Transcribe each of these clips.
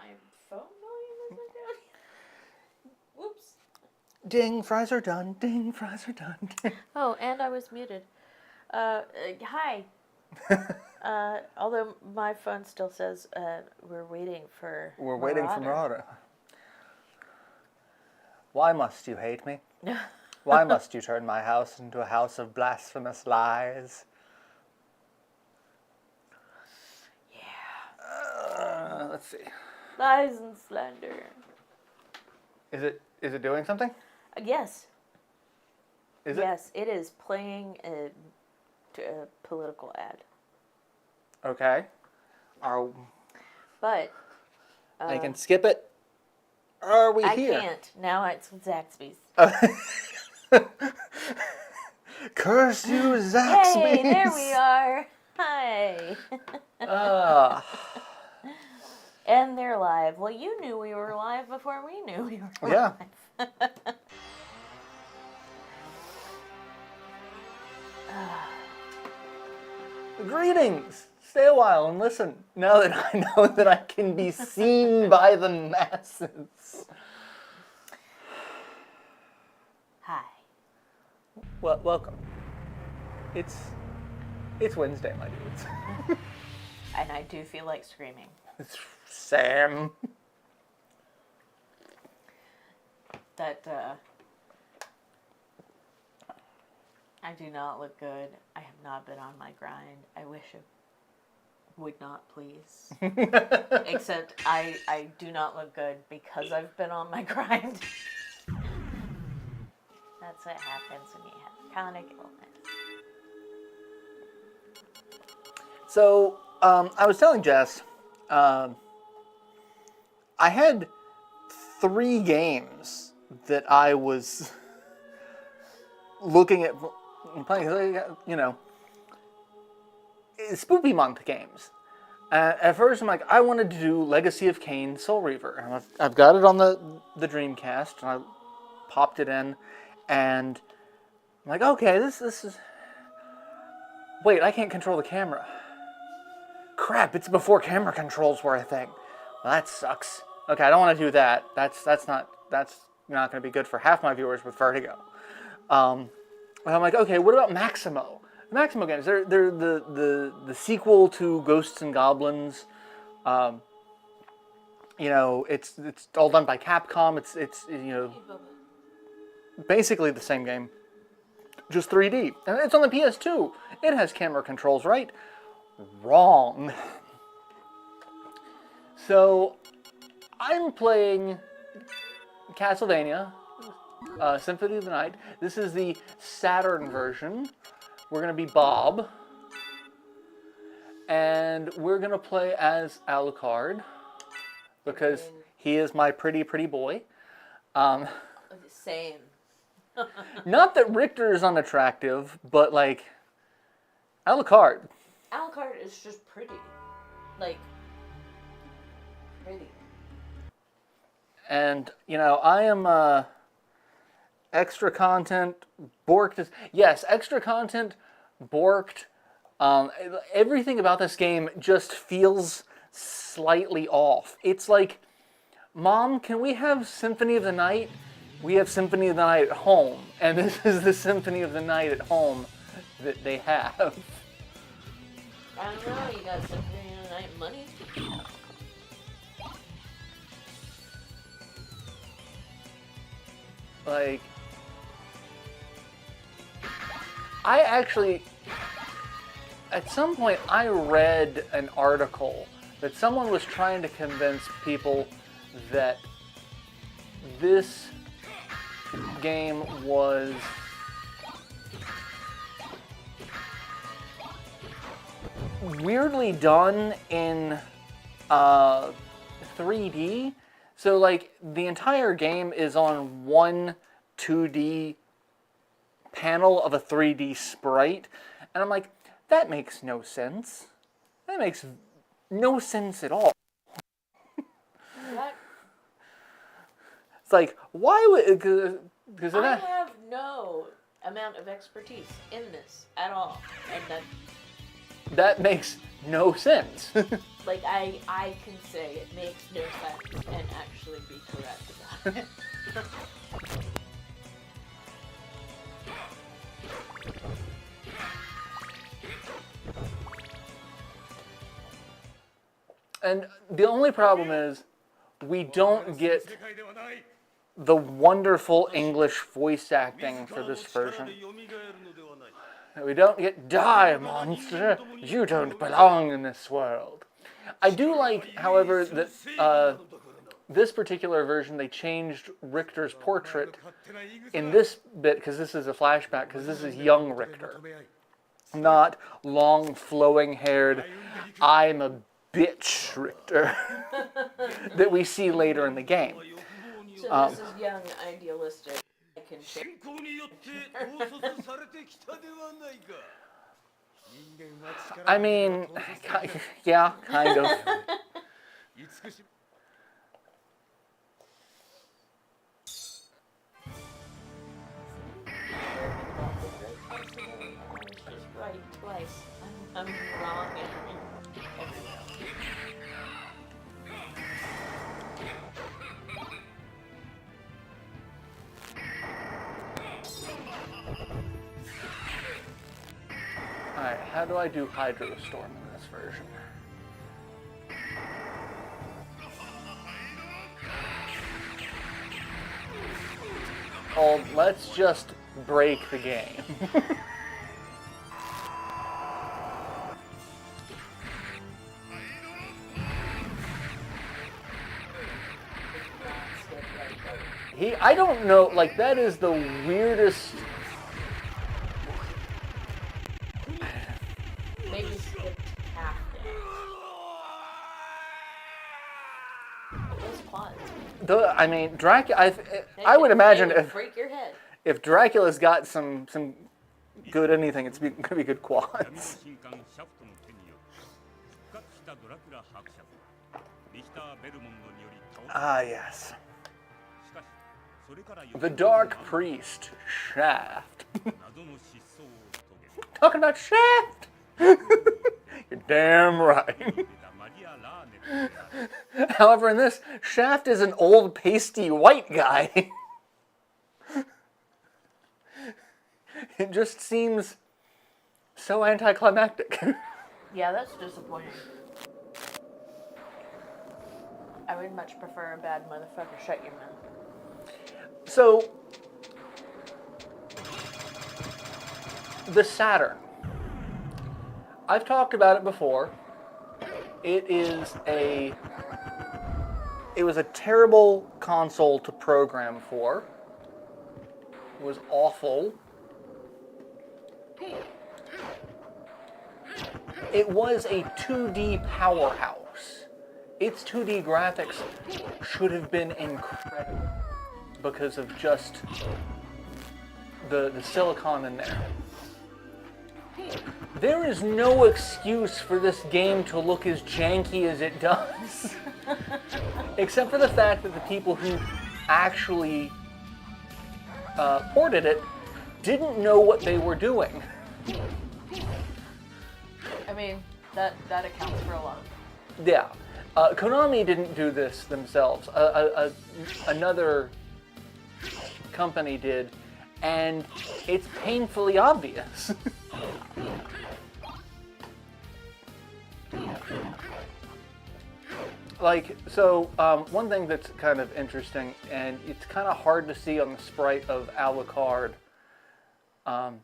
my phone volume isn't down. Whoops. Ding, fries are done. Ding, fries are done. Oh, and I was muted. Hi. Although my phone still says we're waiting for We're waiting for Marauder. Why must you hate me? Why must you turn my house into a house of blasphemous lies? Yeah. Let's see. Lies and slander. Is it doing something? Yes. Is it? Yes, it is playing a political ad. Okay. But I can skip it. Are we here? I can't. Now it's Zaxby's. Curse you, Zaxby's! Hey, there we are. Hi. And they're live. Well, you knew we were live before we knew we were live. Greetings! Stay a while and listen, now that I know that I can be seen by the masses. Hi. Well, welcome. It's Wednesday, my dudes. And I do feel like screaming. It's Sam. That, I do not look good. I have not been on my grind. I wish it would not, please. Except I do not look good because I've been on my grind. That's what happens when you have chronic illness. So, I was telling Jess, I had 3 games that I was looking at playing, you know, Spoopy Month games. At first, I'm like, I wanted to do Legacy of Kain Soul Reaver. And I've got it on the Dreamcast, and I popped it in, and I'm like, okay, this is... Wait, I can't control the camera. Crap, it's before camera controls were a thing. Well, that sucks. Okay, I don't want to do that. That's not going to be good for half my viewers with vertigo. And I'm like, okay, what about Maximo? The Maximo games, they're the sequel to Ghosts and Goblins. You know, it's all done by Capcom. It's you know, basically the same game, just 3D, and it's on the PS2. It has camera controls, right? Wrong. So I'm playing Castlevania, Symphony of the Night. This is the Saturn version. We're going to be Bob. And we're going to play as Alucard, because he is my pretty boy. Same. Not that Richter is unattractive, but like, Alucard. Alucard is just pretty. Like, pretty. And, you know, I am, extra content, borked. Yes, extra content, borked. Everything about this game just feels slightly off. It's like, Mom, can we have Symphony of the Night? We have Symphony of the Night at home. And this is the Symphony of the Night at home that they have. I don't know, you got Symphony of the Night money? Like, I actually, at some point, I read an article that someone was trying to convince people that this game was weirdly done in 3D. So, like, the entire game is on one 2D panel of a 3D sprite. And I'm like, that makes no sense. That makes no sense at all. What? It's like, why would... Cause I have no amount of expertise in this at all. And that... That makes no sense. Like, I can say it makes no sense and actually be correct about it. And the only problem is we don't get the wonderful English voice acting for this version. We don't get, "Die, monster! You don't belong in this world." I do like, however, that this particular version, they changed Richter's portrait in this bit, because this is a flashback, because this is young Richter. Not long, flowing-haired, "I'm a bitch" Richter that we see later in the game. So this is young, idealistic. I can change. I mean, yeah, kind of. Just right twice. I'm wrong everywhere. Alright, how do I do Hydrostorm in this version? Oh, let's just break the game. I don't know, like, that is the weirdest. Maybe skipped half there. Those quads. I mean, Dracula. I would imagine they would if break your head. if Dracula's got some good anything, it's gonna be good quads. Ah, yes. The Dark Priest, Shaft. Talking about Shaft? You're damn right. However, in this, Shaft is an old, pasty white guy. It just seems so anticlimactic. Yeah, that's disappointing. I would much prefer a bad motherfucker shut your mouth. So, the Saturn. I've talked about it before. It was a terrible console to program for. It was awful. It was a 2D powerhouse. Its 2D graphics should have been incredible because of just the silicon in there. There is no excuse for this game to look as janky as it does. Except for the fact that the people who actually ported it didn't know what they were doing. I mean, that accounts for a lot. Yeah. Konami didn't do this themselves. Another company did, and it's painfully obvious. Like, so, one thing that's kind of interesting, and it's kind of hard to see on the sprite of Alucard, but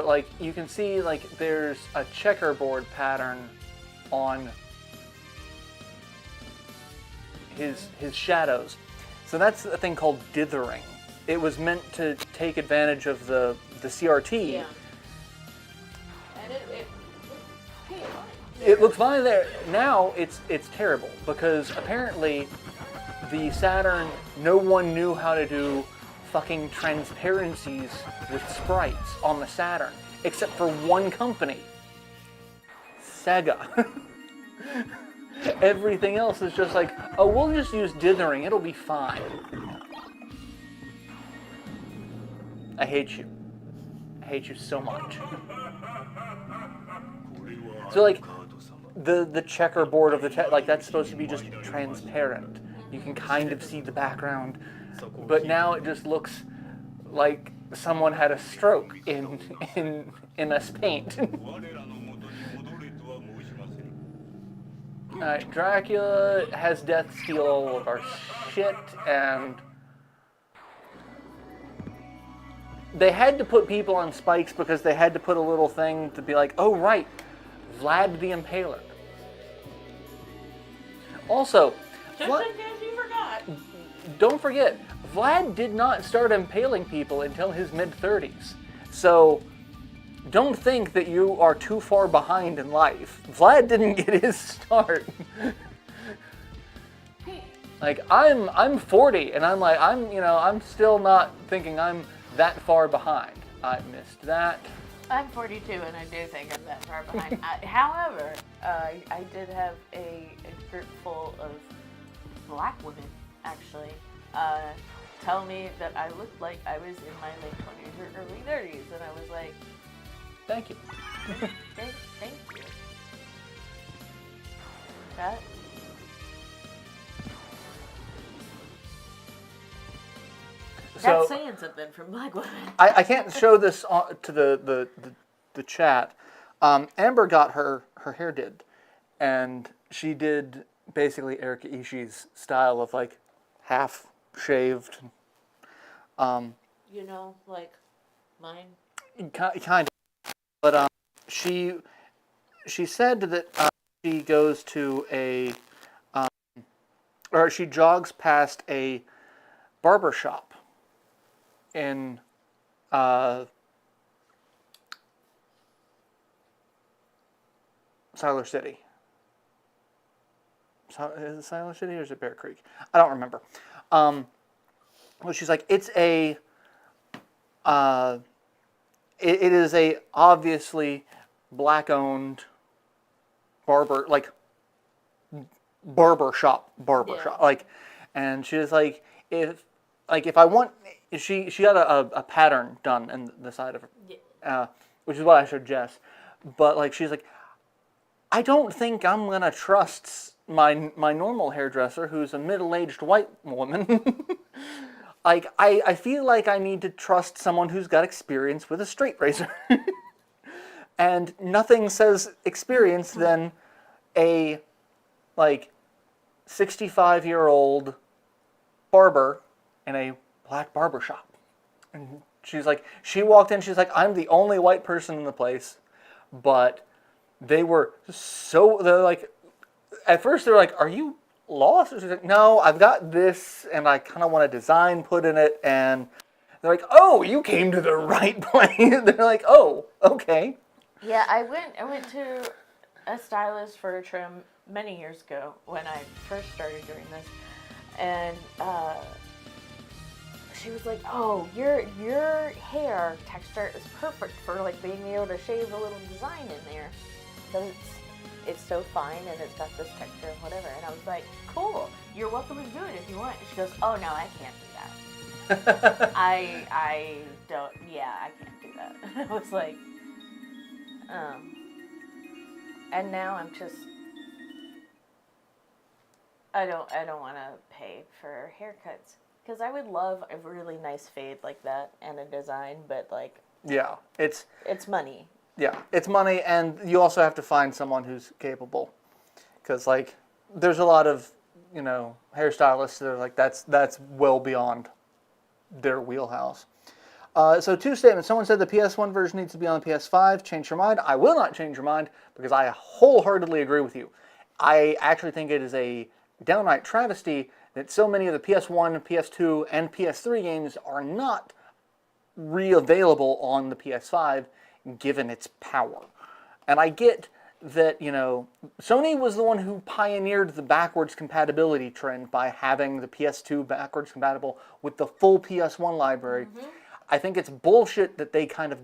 like, you can see, like, there's a checkerboard pattern on his shadows. So that's a thing called dithering. It was meant to take advantage of the CRT. Yeah. And It looks fine there. Now it's terrible because apparently the Saturn, no one knew how to do fucking transparencies with sprites on the Saturn, except for one company, Sega. Everything else is just like, oh, we'll just use dithering, it'll be fine. I hate you. I hate you so much. So like, the checkerboard of the like that's supposed to be just transparent. You can kind of see the background, but now it just looks like someone had a stroke in MS Paint. Alright, Dracula has Death steal all of our shit, and they had to put people on spikes because they had to put a little thing to be like, oh right, Vlad the Impaler. Also, Just in case you forgot. don't forget, Vlad did not start impaling people until his mid-30s. So, don't think that you are too far behind in life. Vlad didn't get his start. Like, I'm 40, and I'm still not thinking I'm that far behind. I missed that. I'm 42, and I do think I'm that far behind. However, I did have a group full of black women, actually, tell me that I looked like I was in my late 20s or early 30s, and I was like, thank you. thank you. That. That's saying something from black women. I can't show this to the chat. Amber got her hair did, and she did basically Erika Ishii's style of like half shaved. Like mine. Kind of, but she said that she goes to or she jogs past a barber shop in Siler City. Is it Siler City or is it Bear Creek? I don't remember. Well, she's like, it's a it is a obviously black-owned barber shop, like, and she was like, if I want, she got a pattern done in the side of her, which is what I showed Jess, but like she's like, I don't think I'm gonna trust my normal hairdresser who's a middle-aged white woman. Like, I feel like I need to trust someone who's got experience with a straight razor. And nothing says experience than a, like, 65-year-old barber in a black barber shop. And she's like, she walked in, she's like, I'm the only white person in the place. But they're like, at first they're like, are you lost? She's like, no, I've got this, and I kind of want a design put in it, and they're like, oh, you came to the right place. They're like, oh, okay. Yeah, I went to a stylist for a trim many years ago when I first started doing this, and she was like, oh, your hair texture is perfect for like being able to shave a little design in there, because it's so fine and it's got this texture and whatever. And I was like, cool, you're welcome to do it if you want. And she goes, oh no, I can't do that. I don't, yeah, I can't do that. I was like, and now I'm just, I don't want to pay for haircuts, because I would love a really nice fade like that and a design, but like, yeah, it's money. Yeah, it's money, and you also have to find someone who's capable, because like there's a lot of hairstylists that are like that's well beyond their wheelhouse. So 2 statements. Someone said the PS1 version needs to be on the PS5. Change your mind. I will not change your mind, because I wholeheartedly agree with you. I actually think it is a downright travesty that so many of the PS1, PS2, and PS3 games are not re-available on the PS5, given its power. And I get that, Sony was the one who pioneered the backwards compatibility trend by having the PS2 backwards compatible with the full PS1 library. Mm-hmm. I think it's bullshit that they kind of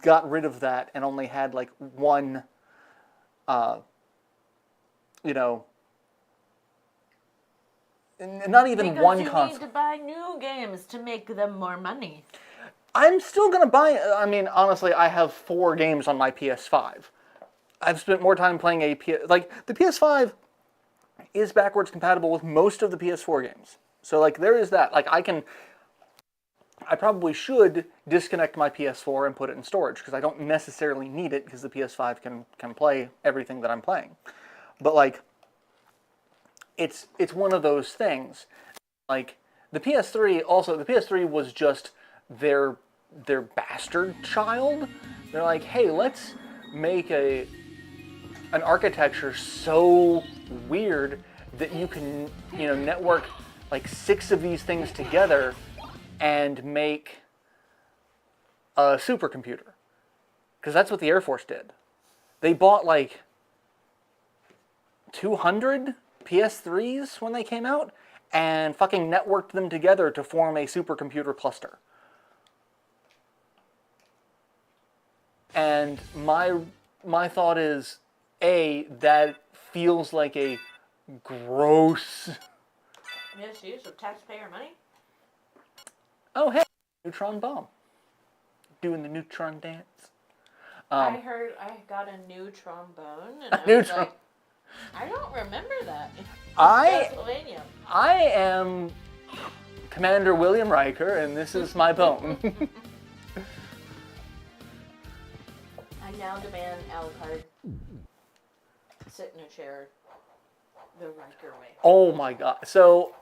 got rid of that and only had like one, not even because one you console. need to buy new games to make them more money. I'm still gonna buy. I mean, honestly, I have 4 games on my PS5. I've spent more time playing like the PS5 is backwards compatible with most of the PS4 games. So like there is that. Like I probably should disconnect my PS4 and put it in storage because I don't necessarily need it because the PS5 can play everything that I'm playing. But like it's one of those things. Like the PS3 was just their bastard child. They're like, "Hey, let's make an architecture so weird that you can, network like 6 of these things together and make a supercomputer." Because that's what the Air Force did. They bought like 200 PS3s when they came out and fucking networked them together to form a supercomputer cluster. And my thought is, that feels like a gross... Misuse of taxpayer money? Oh, hey, neutron bomb. Doing the neutron dance. I heard I got a new trombone, and I was like, I don't remember that. Castlevania. I am Commander William Riker, and this is my bone. I now demand Alucard sit in a chair the Riker way. Oh my god. So,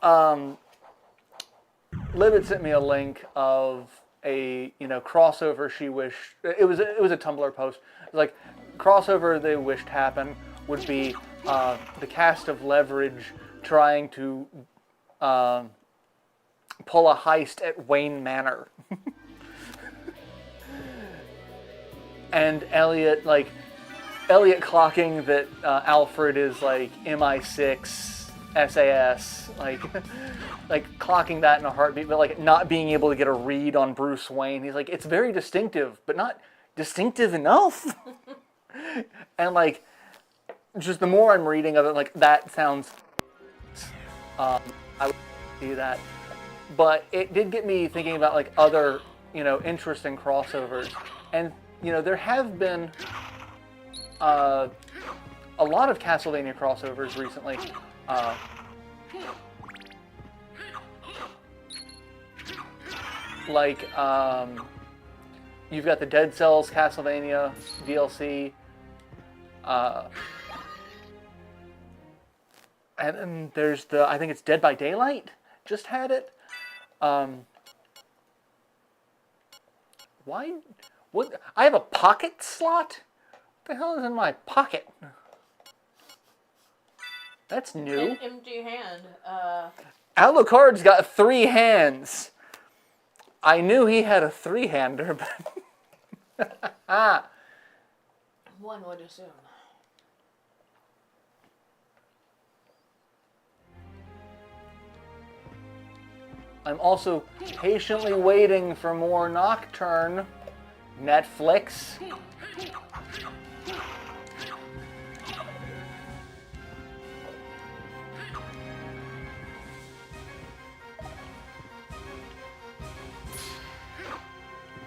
Liv had sent me a link of a crossover she wished. It was a Tumblr post. It was like, crossover they wished happen would be the cast of Leverage trying to pull a heist at Wayne Manor. And Elliot clocking that Alfred is like MI6 SAS, like clocking that in a heartbeat, but like not being able to get a read on Bruce Wayne. He's like, it's very distinctive, but not distinctive enough. And like, just the more I'm reading of it, like that sounds. I would see that, but it did get me thinking about like other interesting crossovers, and there have been a lot of Castlevania crossovers recently. You've got the Dead Cells Castlevania DLC, and then there's I think it's Dead by Daylight just had it. Why? What? I have a pocket slot? What the hell is in my pocket? That's new. An empty hand. Alucard's got 3 hands. I knew he had a 3-hander, but... One would assume. I'm also patiently waiting for more Nocturne. Netflix.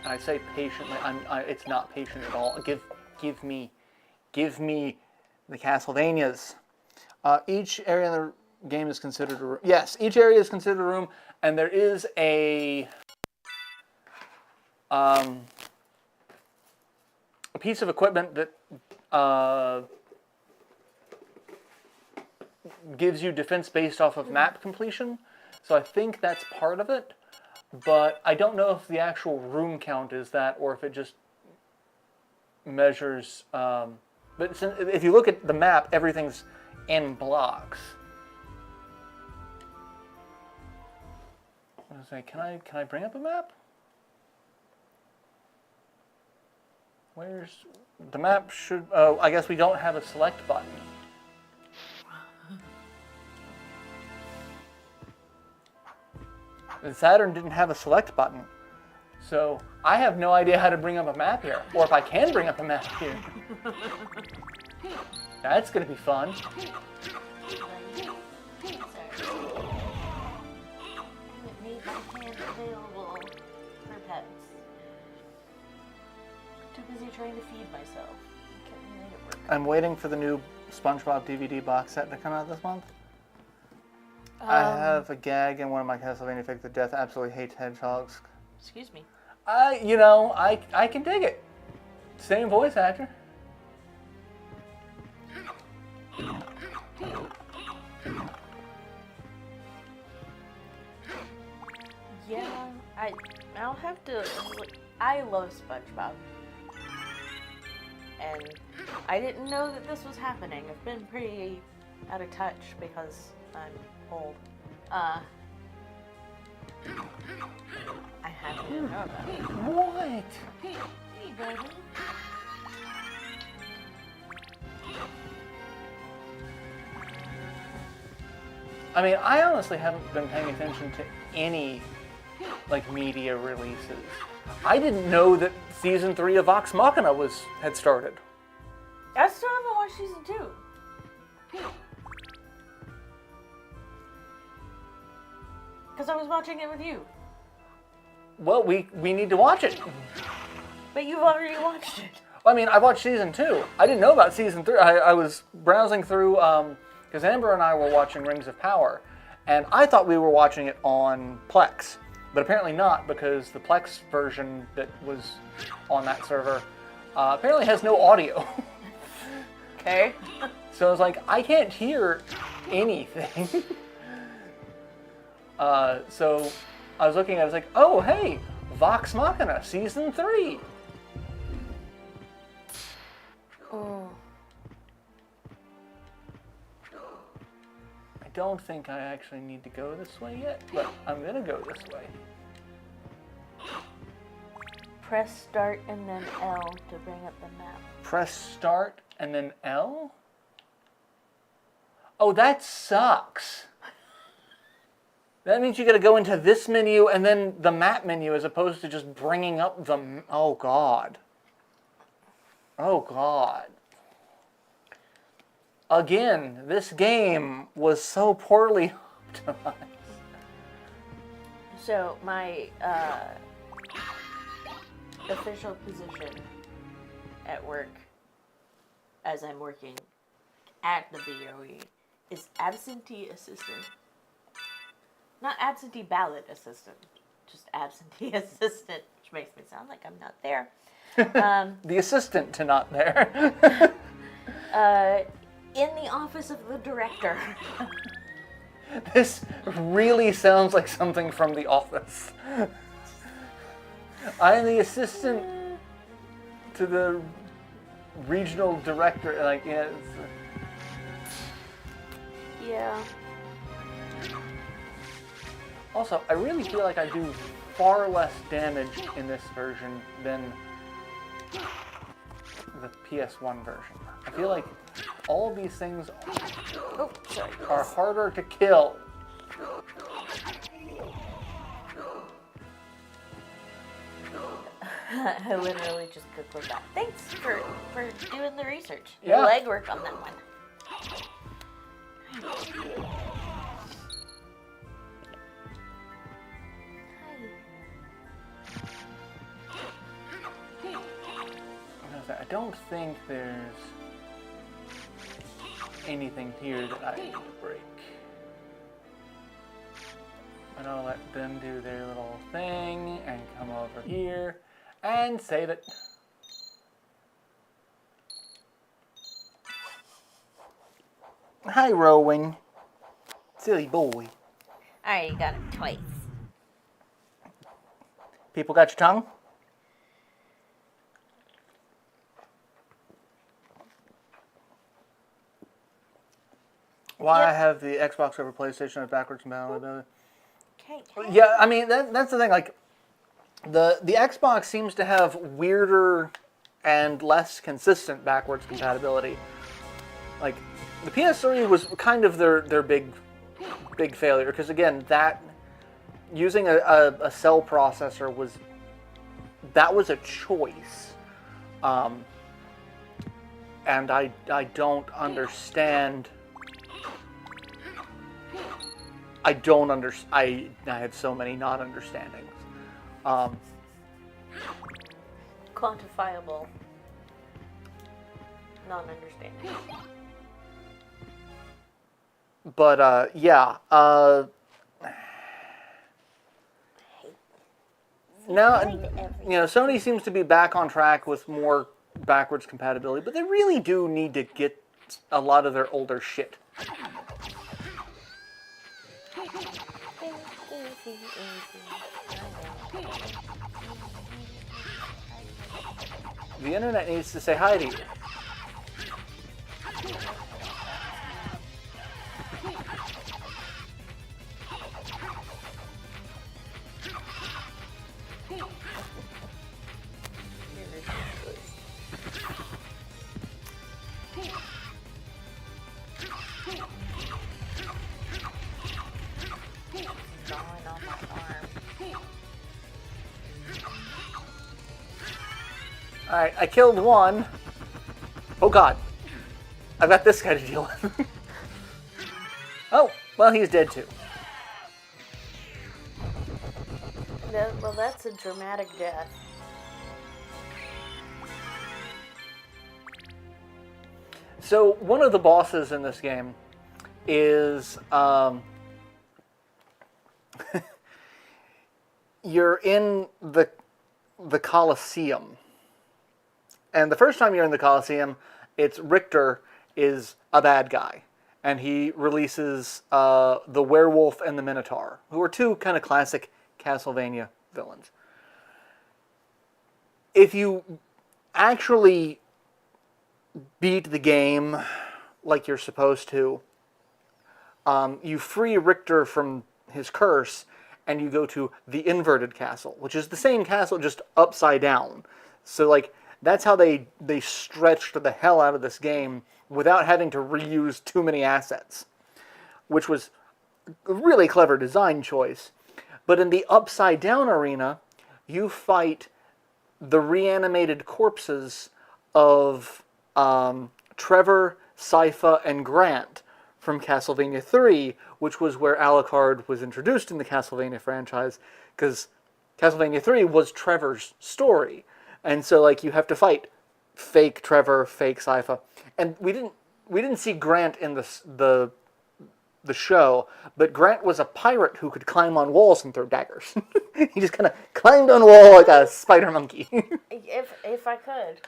I say patiently. It's not patient at all. Give me the Castlevanias. Each area in the game is considered a room. Yes, each area is considered a room, and there is a piece of equipment that gives you defense based off of map completion. So I think that's part of it, but I don't know if the actual room count is that or if it just measures. But if you look at the map, everything's in blocks. I was like, can I bring up a map? Where's the map? Oh, I guess we don't have a select button. The Saturn didn't have a select button. So I have no idea how to bring up a map here, or if I can bring up a map here. That's gonna be fun. too busy trying to feed myself. I can't make it work. I'm waiting for the new SpongeBob DVD box set to come out this month. I have a gag in one of my Castlevania fics that Death absolutely hates hedgehogs. Excuse me. I can dig it. Same voice actor. Yeah, I'll have to. I love SpongeBob, and I didn't know that this was happening. I've been pretty out of touch because I'm old. I happen to know about it. What? Hey, buddy. I mean, I honestly haven't been paying attention to any, like, media releases. I didn't know that season 3 of Vox Machina had started. I still haven't watched season 2. Because I was watching it with you. Well, we need to watch it. But you've already watched it. I mean, I watched season 2. I didn't know about season 3. I was browsing through, because Amber and I were watching Rings of Power, and I thought we were watching it on Plex, but apparently not, because the Plex version that was on that server apparently has no audio. Okay. So I was like, I can't hear anything. So I was looking at it, I was like, oh, hey, Vox Machina, season 3. Oh. I don't think I actually need to go this way yet, but I'm gonna go this way. Press start and then L to bring up the map. Press start and then L? Oh, that sucks. That means you gotta go into this menu and then the map menu as opposed to just bringing up the... Oh, God. Oh, God. Again, this game was so poorly optimized. So my official position at work, as I'm working at the BOE, is absentee assistant. Not absentee ballot assistant, just absentee assistant, which makes me sound like I'm not there. The assistant to not there. In the office of the director. This really sounds like something from The Office. I'm the assistant to the regional director. Like, yeah. Yeah. Also, I really feel like I do far less damage in this version than the PS1 version. I feel like all of these things are harder to kill. I literally just Googled that. Thanks for doing the research. Yeah. The legwork on that one. I don't think there's anything here that I need to break. And I'll let them do their little thing and come over here and save it. Hi, Rowan. Silly boy. I already got it twice. People got your tongue? Why I have the Xbox over PlayStation with backwards compatibility. Okay. Yeah, I mean, that's the thing. Like, the Xbox seems to have weirder and less consistent backwards compatibility. Like, the PS3 was kind of their big failure, because again, that using a cell processor was a choice, and I don't understand. I have so many not understandings. unquantifiable non-understanding. But yeah. Now, Sony seems to be back on track with more backwards compatibility, but they really do need to get a lot of their older shit. The internet needs to say hi to you. Alright, I killed one. Oh god. I've got this guy to deal with. Oh, well, he's dead too. Well, that's a dramatic death. So, one of the bosses in this game is, you're in the Colosseum. And the first time you're in the Colosseum, it's Richter is a bad guy. And he releases the Werewolf and the Minotaur, who are two kind of classic Castlevania villains. If you actually beat the game like you're supposed to, you free Richter from his curse, and you go to the Inverted Castle, which is the same castle, just upside down. So, like, that's how they stretched the hell out of this game without having to reuse too many assets, which was a really clever design choice. But in the upside down arena, you fight the reanimated corpses of Trevor, Sypha, and Grant from Castlevania 3, which was where Alucard was introduced in the Castlevania franchise, because Castlevania 3 was Trevor's story. And so, like, you have to fight fake Trevor, fake Sypha. And we didn't see Grant in the show, but Grant was a pirate who could climb on walls and throw daggers. He just kind of climbed on a wall like a spider monkey. If I could.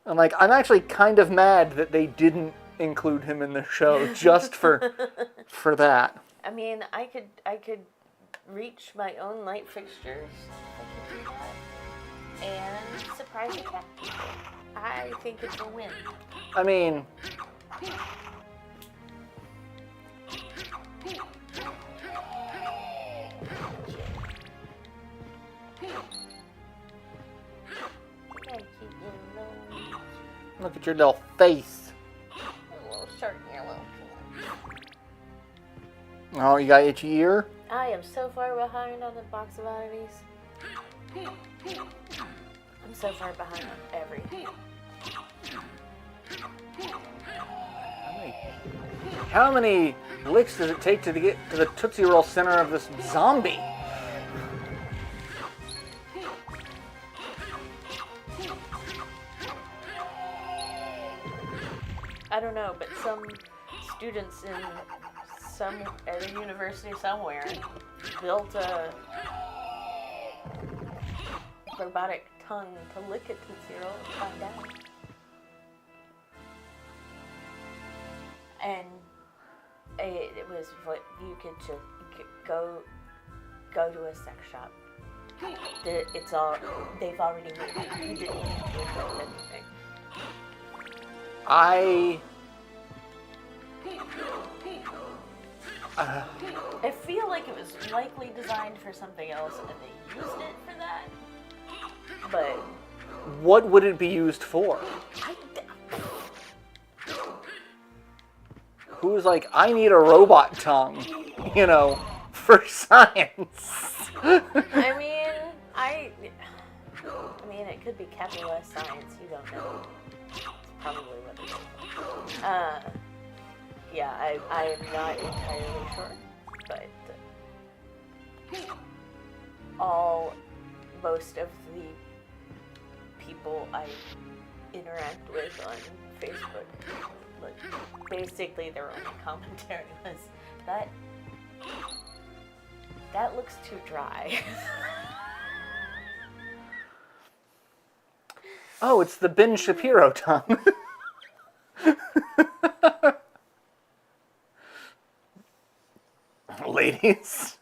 I'm actually kind of mad that they didn't include him in the show just for that. I mean, I could reach my own light fixtures. I could do that. And surprise the cat people. I think it's a win. I mean, look at your little face. A little short yellow. Oh, you got itchy ear? I am so far behind on the box of oddities. I'm so far behind on everything. How many licks does it take to get to the Tootsie Roll center of this zombie? I don't know, but some students at a university somewhere built a robotic tongue to lick a Tootsie Roll and find out. And it was what you could just go to a sex shop. It's all they've already made it. You didn't need to invent anything. I feel like it was likely designed for something else, and they used it for that. But what would it be used for? Who's like, I need a robot tongue, for science. I mean, it could be capital S science. You don't know. It's probably what it is. Yeah, I am not entirely sure, but most of the people I interact with on Facebook, like, basically their only commentary was that looks too dry. Oh, it's the Ben Shapiro tongue. Ladies.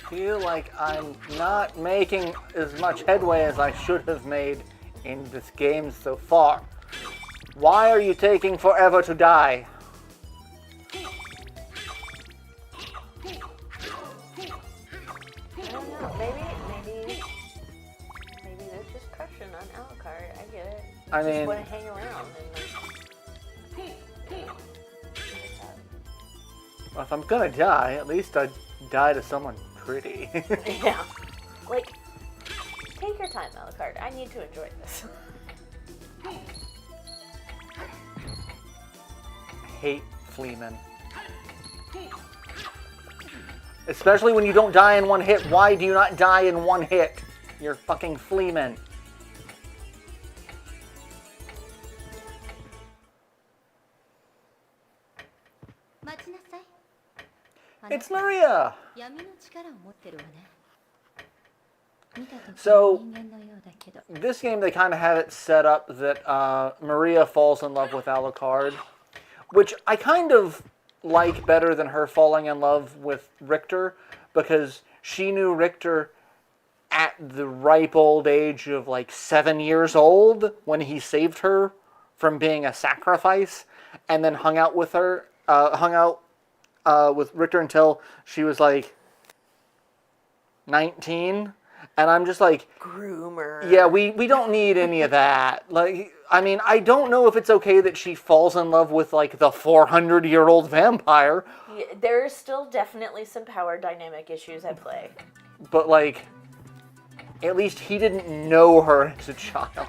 I feel like I'm not making as much headway as I should have made in this game so far. Why are you taking forever to die? I don't know. Maybe they're just crushing on Alucard. I get it. I Just mean, want to hang around and well, if I'm gonna die, at least I'd die to someone pretty. yeah. Like, take your time, Alucard. I need to enjoy this. Hate Fleeman. Especially when you don't die in one hit. Why do you not die in one hit? You're fucking Fleeman. It's Maria! So, this game they kind of have it set up that Maria falls in love with Alucard, which I kind of like better than her falling in love with Richter, because she knew Richter at the ripe old age of like 7 years old when he saved her from being a sacrifice, and then hung out with Richter until she was like 19. And I'm just like, groomer. Yeah, we don't need any of that. Like, I mean, I don't know if it's okay that she falls in love with like the 400-year-old vampire. Yeah, there are still definitely some power dynamic issues at play. But like, at least he didn't know her as a child.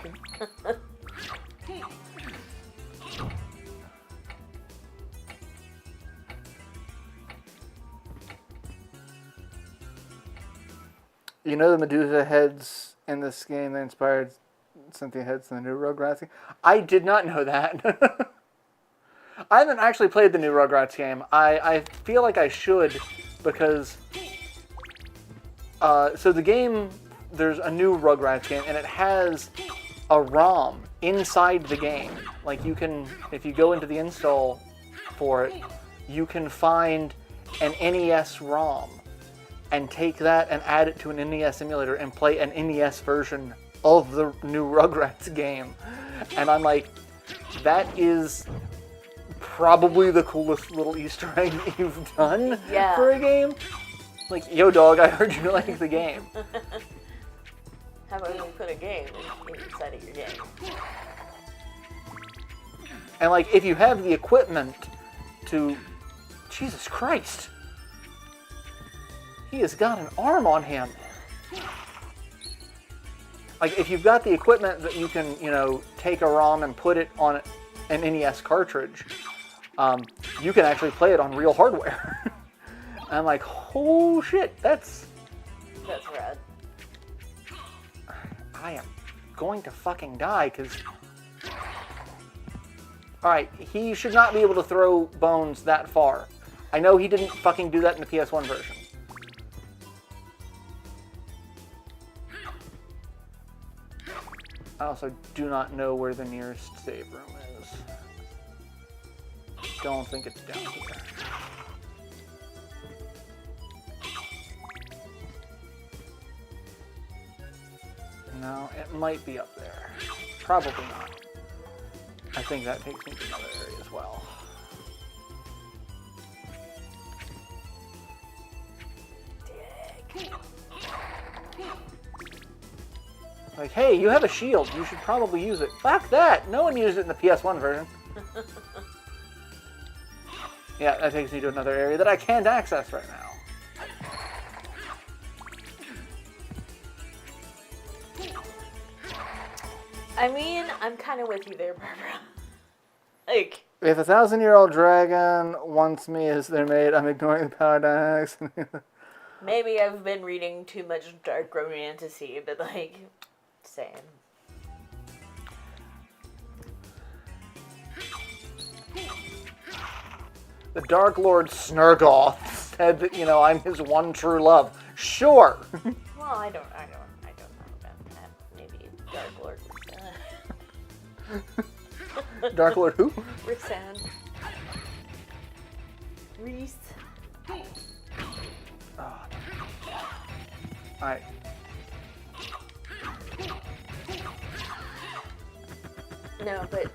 You know the Medusa heads in this game that inspired Cynthia heads in the new Rugrats game? I did not know that. I haven't actually played the new Rugrats game. I feel like I should, because so the game, there's a new Rugrats game, and it has a ROM inside the game. Like, you can, if you go into the install for it, you can find an NES ROM and take that and add it to an NES emulator and play an NES version of the new Rugrats game. And I'm like, that is probably the coolest little Easter egg you've done for a game. Like, yo dog, I heard you like the game. How about we put a game inside of your game? And like, if you have the equipment to... Jesus Christ. He has got an arm on him. Like, if you've got the equipment that you can, you know, take a ROM and put it on an NES cartridge, you can actually play it on real hardware. And I'm like, oh shit, that's rad. I am going to fucking die, because... Alright, he should not be able to throw bones that far. I know he didn't fucking do that in the PS1 version. I also do not know where the nearest save room is. Don't think it's down here. No, it might be up there. Probably not. I think that takes me to another area as well. Like, hey, you have a shield. You should probably use it. Fuck that! No one used it in the PS1 version. Yeah, that takes me to another area that I can't access right now. I mean, I'm kind of with you there, Barbara. Like, If a 1,000-year-old dragon wants me as their mate, I'm ignoring the power dynamics. maybe I've been reading too much dark romantasy, but like, same. The Dark Lord Snurgoth said that, I'm his one true love. Sure. Well, I don't know about that. Maybe Dark Lord. Dark Lord who? Rixan. Reese. Alright. No, but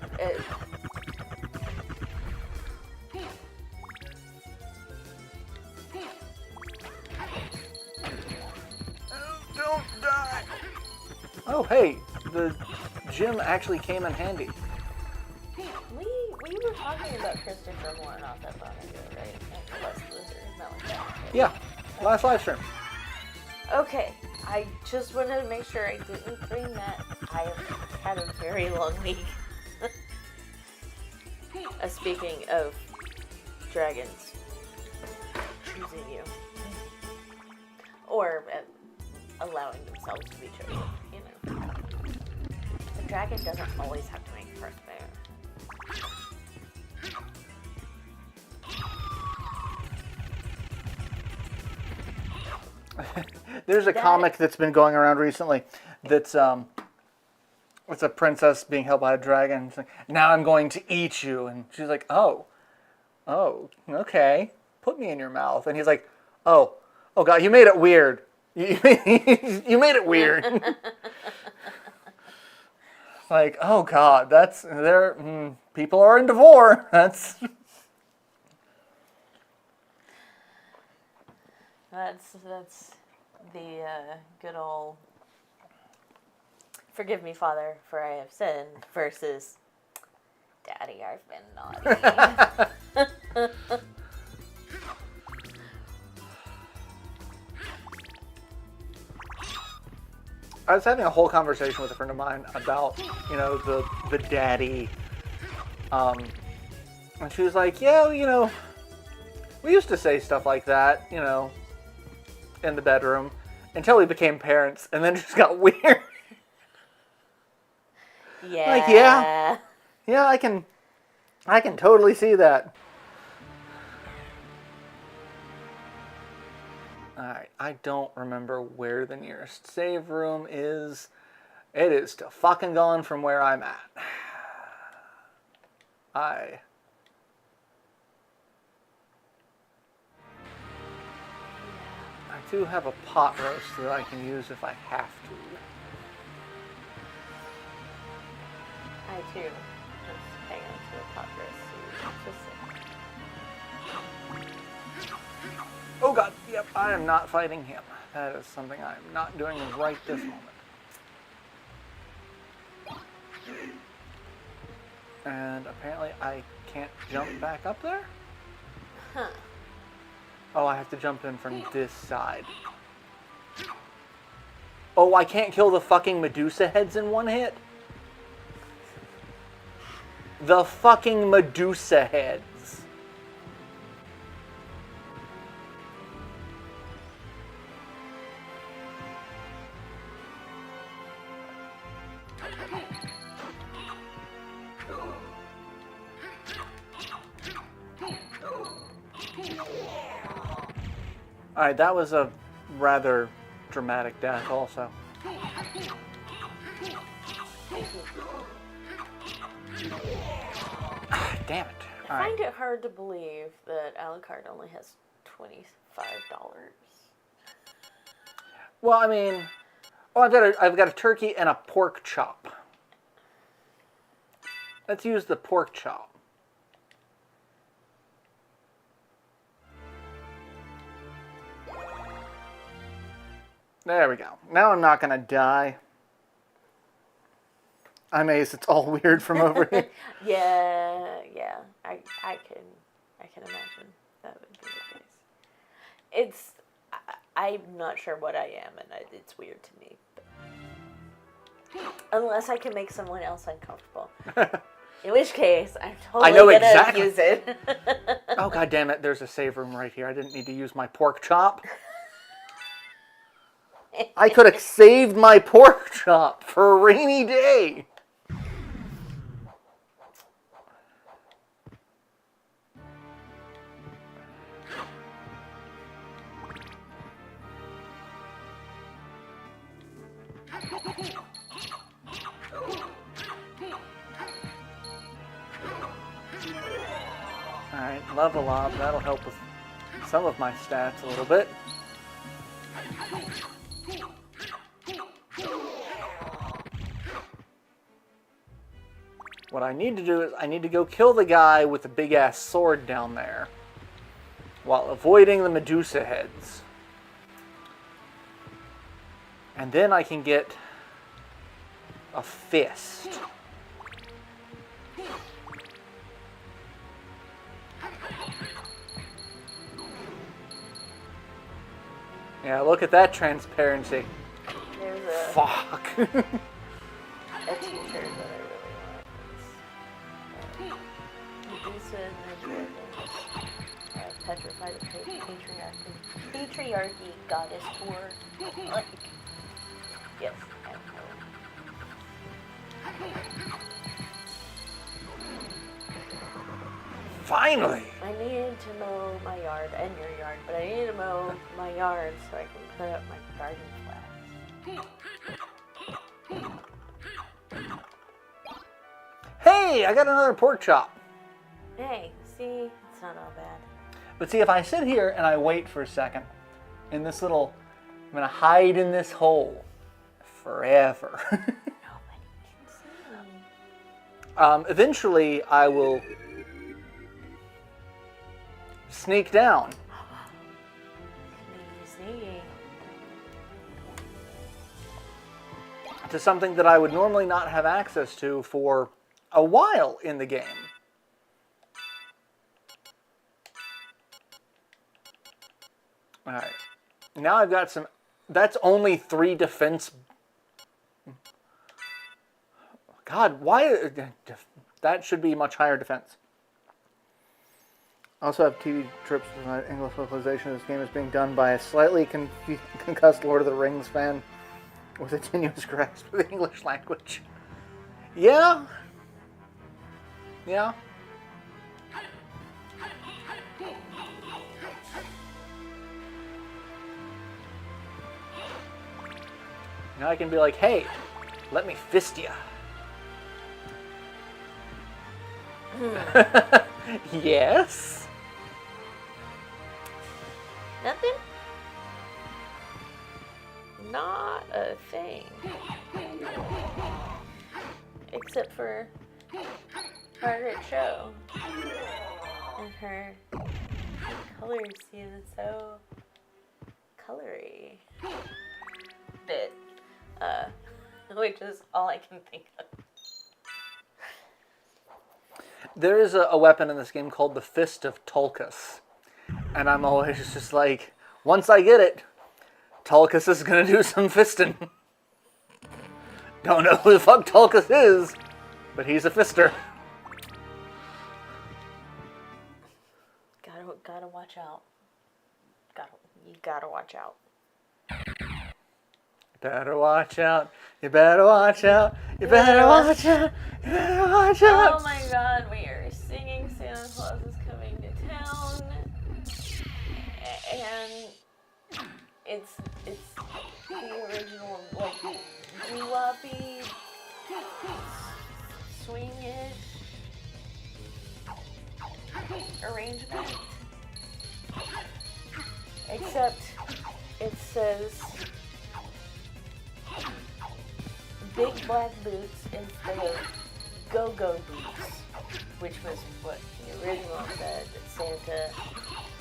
Don't die. Oh, hey. The gym actually came in handy. we were talking about Christopher Moore not that long ago, right? And Les Lizard, not like that. Yeah. Last live stream. Okay, I just wanted to make sure I didn't bring that. I have had a very long week. Speaking of dragons choosing you, or allowing themselves to be chosen, The dragon doesn't always have to make the first move. There's a comic that's been going around recently that's it's a princess being held by a dragon. It's like, now I'm going to eat you. And she's like, oh, okay. Put me in your mouth. And he's like, oh God, you made it weird. You made it weird. Like, oh God, people are in divorce. That's the good old forgive me, Father, for I have sinned versus Daddy, I've been naughty. I was having a whole conversation with a friend of mine about, the daddy. And she was like, yeah, we used to say stuff like that, in the bedroom until we became parents, and then it just got weird. Yeah. Like, yeah, I can totally see that. Alright, I don't remember where the nearest save room is. It is still fucking gone from where I'm at. I do have a pot roast that I can use if I have to. I too. Just hang on to a pot roast. Oh God, yep, I am not fighting him. That is something I am not doing right this moment. And apparently I can't jump back up there? Huh. Oh, I have to jump in from this side. Oh, I can't kill the fucking Medusa heads in one hit? The fucking Medusa heads. Alright, that was a rather dramatic death also. Damn it. I find it hard to believe that Alucard only has $25. Well, I mean, I've got a turkey and a pork chop. Let's use the pork chop. There we go. Now I'm not gonna die. I'm Ace. It's all weird from over here. Yeah. I can imagine that would be the case. I'm not sure what I am, and it's weird to me. But. Unless I can make someone else uncomfortable. In which case, I'm totally know gonna exactly. use it. Oh, god damn it, there's a save room right here. I didn't need to use my pork chop. I could have saved my pork chop for a rainy day. Alright, level up. That'll help with some of my stats a little bit. What I need to do is I need to go kill the guy with the big ass sword down there while avoiding the Medusa heads. And then I can get a fist. Yeah, look at that transparency. There's a Fuck. t-shirt that I really want. Medusa and the Dragon. Petrified of patriarchy, goddess whore. Like, yes, I know. Finally! I needed to mow my yard and your yard, but I needed to mow my yard so I can put up my garden flags. Hey, I got another pork chop. Hey, see? It's not all bad. But see, if I sit here and I wait for a second, in this little, I'm gonna hide in this hole forever. Nobody can see me. Eventually, I will sneak down. Sneaky. To something that I would normally not have access to for a while in the game. Alright. Now I've got some... That's only 3 defense... God, why... That should be much higher defense. I also have TV trips with my English localization of this game is being done by a slightly concussed Lord of the Rings fan with a tenuous grasp of the English language. Yeah. Yeah. Now I can be like, hey, let me fist ya. Yes? Nothing? Not a thing. Except for Margaret Cho and her color scheme is so colory. Bit. Which is all I can think of. There is a weapon in this game called the Fist of Tulkas. And I'm always just like, once I get it, Tulkas is gonna do some fisting. Don't know who the fuck Tulkas is, but he's a fister. Gotta watch out. You gotta watch out. Better watch out. You better watch out. You better watch out. You better watch out. Oh my god, we are singing Santa Claus is Coming to Town. And it's the original, like, doo-woppy, swing-ish arrangement. Except it says big black boots instead of go-go boots, which was what the original said, that Santa,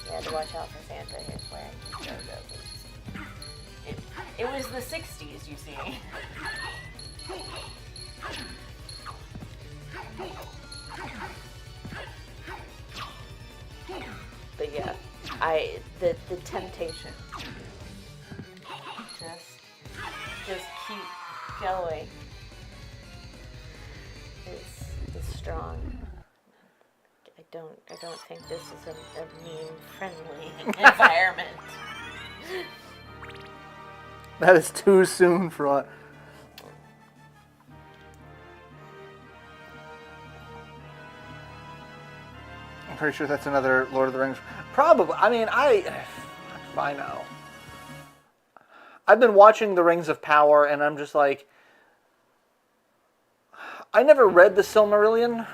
you had to watch out for Santa, he was wearing go-go boots. It was the 60s, you see. But yeah, the temptation. Just keep going. strong. I don't think this is a meme-friendly environment. That is too soon for what? I'm pretty sure that's another Lord of the Rings. Probably. I mean, I know. I've been watching The Rings of Power, and I'm just like, I never read the Silmarillion.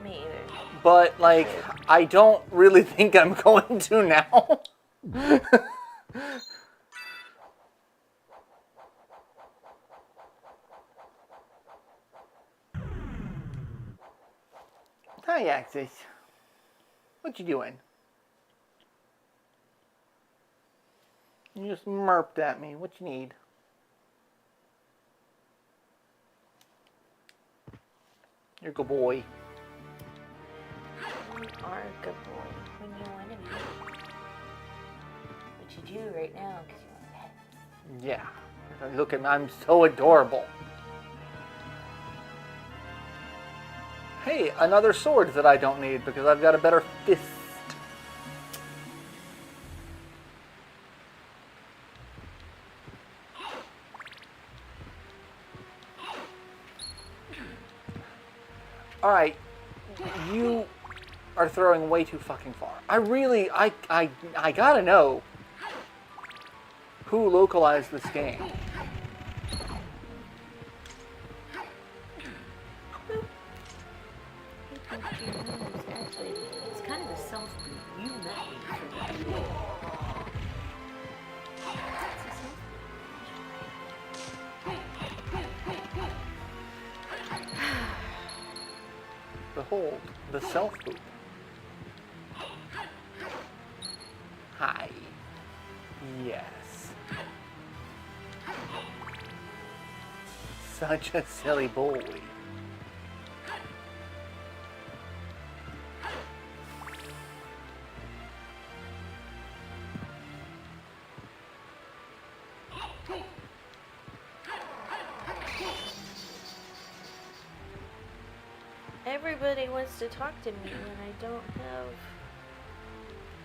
Me either. But, like, I don't really think I'm going to now. Hi, Axis. What you doing? You just murped at me. What you need? You're a good boy. You are a good boy when you want to be. What you do right now because you want a pet. Yeah. Look at me. I'm so adorable. Hey, another sword that I don't need because I've got a better fist. Alright, you are throwing way too fucking far. I gotta know who localized this game. Actually, it's kind of a self. You met me through the Behold, the self-boot. Hi. Yes. Such a silly boy. Everybody wants to talk to me when I don't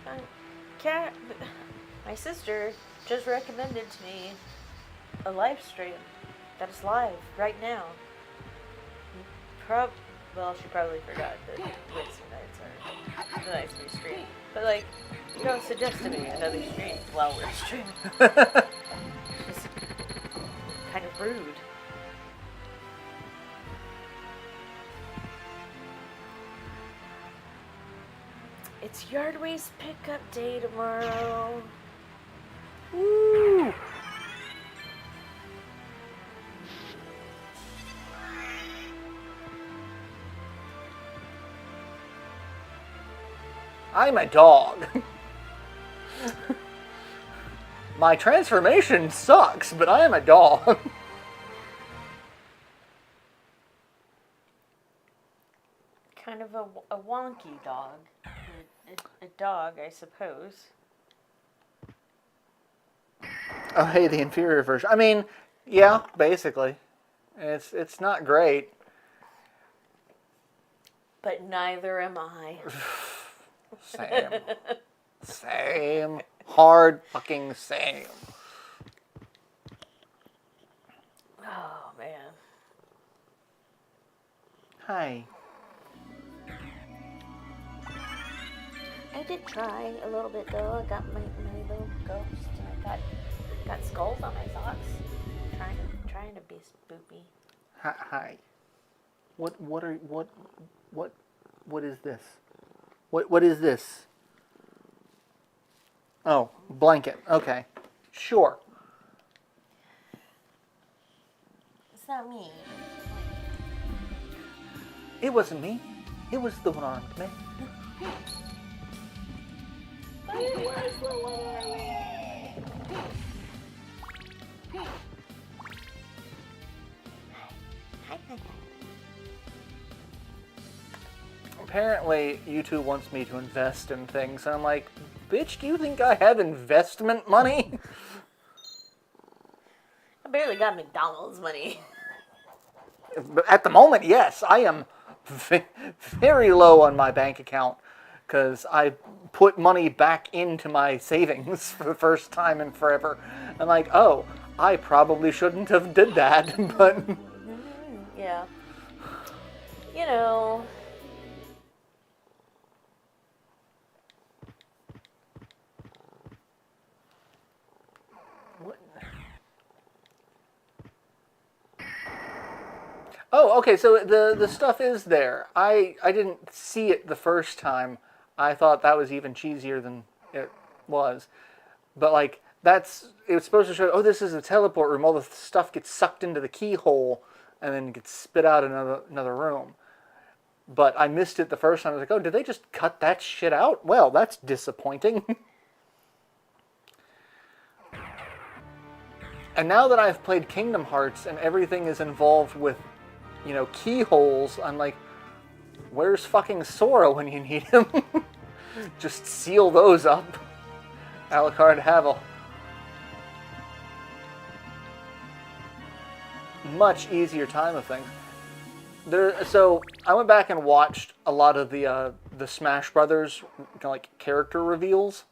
have cat. My sister just recommended to me a live stream that is live right now. Well, she probably forgot that Wednesday nights are the nights we stream. But like, you don't suggest to me another stream while we're streaming. It's kind of rude. It's Yard Waste pickup day tomorrow. Woo! I'm a dog. My transformation sucks, but I am a dog. Kind of a wonky dog. A dog, I suppose. Oh, hey, the inferior version. I mean, yeah, basically. It's not great. But neither am I. Same. Same. Hard fucking same. Oh, man. Hi. I did try a little bit, though. I got my little ghost, and I got skulls on my socks. Trying to be spoopy. Hi. What is this? What is this? Oh, blanket. Okay. Sure. It's not me. It wasn't me. It was the one-armed man. But it was the one. Apparently, YouTube wants me to invest in things. And I'm like, bitch, do you think I have investment money? I barely got McDonald's money. At the moment, yes, I am very low on my bank account because I put money back into my savings for the first time in forever. I'm like, oh, I probably shouldn't have did that, but Yeah. You know. oh, okay. So the stuff is there. I didn't see it the first time. I thought that was even cheesier than it was. But like it was supposed to show. Oh, this is a teleport room. All the stuff gets sucked into the keyhole and then gets spit out in another room. But I missed it the first time. I was like, oh, did they just cut that shit out? Well, that's disappointing. And now that I've played Kingdom Hearts and everything is involved with, keyholes, I'm like, where's fucking Sora when you need him? Just seal those up. Alucard have a much easier time of things. So I went back and watched a lot of the Smash Brothers character reveals,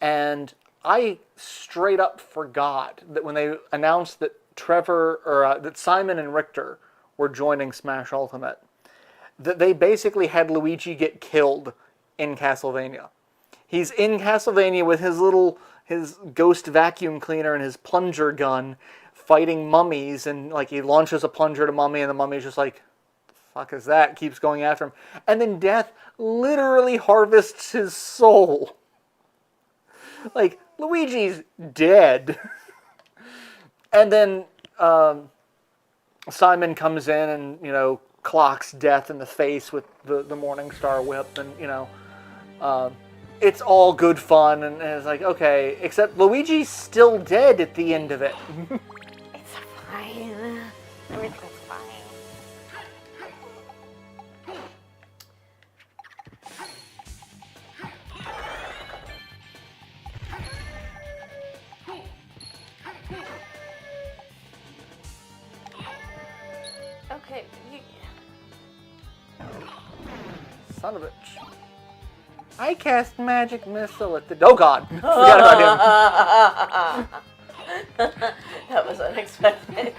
and I straight up forgot that when they announced that that Simon and Richter were joining Smash Ultimate, that they basically had Luigi get killed in Castlevania. He's in Castlevania with his ghost vacuum cleaner and his plunger gun, fighting mummies, and he launches a plunger at a mummy, and the mummy's just like, the fuck is that? Keeps going after him. And then Death literally harvests his soul. Luigi's dead. And then Simon comes in and, clocks Death in the face with the Morning Star whip, and, it's all good fun, and it's like, okay, except Luigi's still dead at the end of it. It's fine. Everything's fine. Okay, Son of a bitch. I cast magic missile at the... Oh, God. Forgot about him. That was unexpected.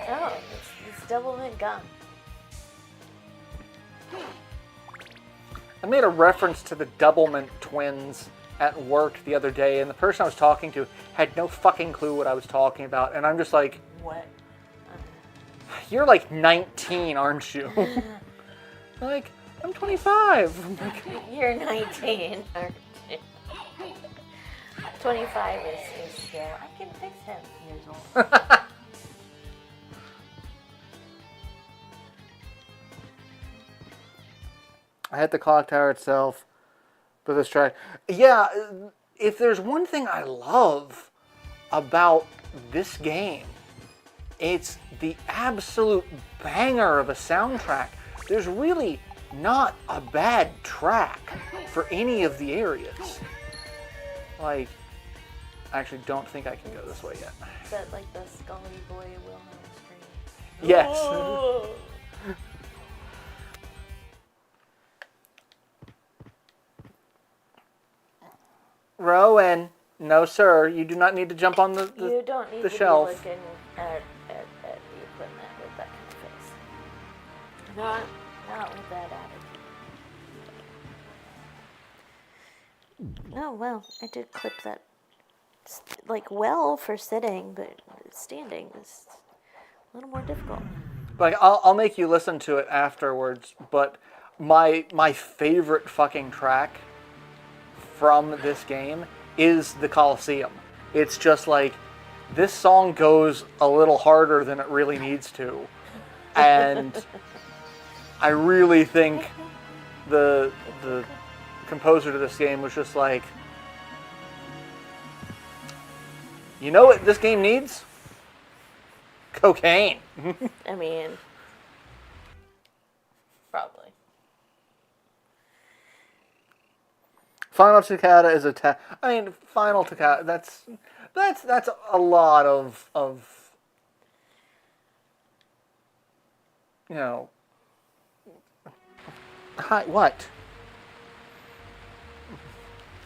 Oh, it's double mint gum. I made a reference to the Doublemint twins at work the other day, and the person I was talking to had no fucking clue what I was talking about, and I'm just like... What? You're like 19, aren't you? Like, I'm 25. I'm like, You're 19, aren't you? 25 is yeah, I can fix him years old. I hit the clock tower itself, but this track. Yeah, if there's one thing I love about this game, it's the absolute banger of a soundtrack. There's really not a bad track for any of the areas. I actually don't think I can go this way yet. Is that like the Scully Boy Wilhelm scream? Yes. Oh. Rowan, no sir, you do not need to jump on the You don't need the to shelf. be looking at the equipment with that kind of face. Not with that attitude. Oh, well, I did clip that, well for sitting, but standing is a little more difficult. I'll make you listen to it afterwards, but my favorite fucking track from this game is the Coliseum. It's just this song goes a little harder than it really needs to. And I really think the composer to this game was just like, you know what this game needs? Cocaine. I mean, probably. Final Toccata is Final Toccata. That's a lot of Hi, what?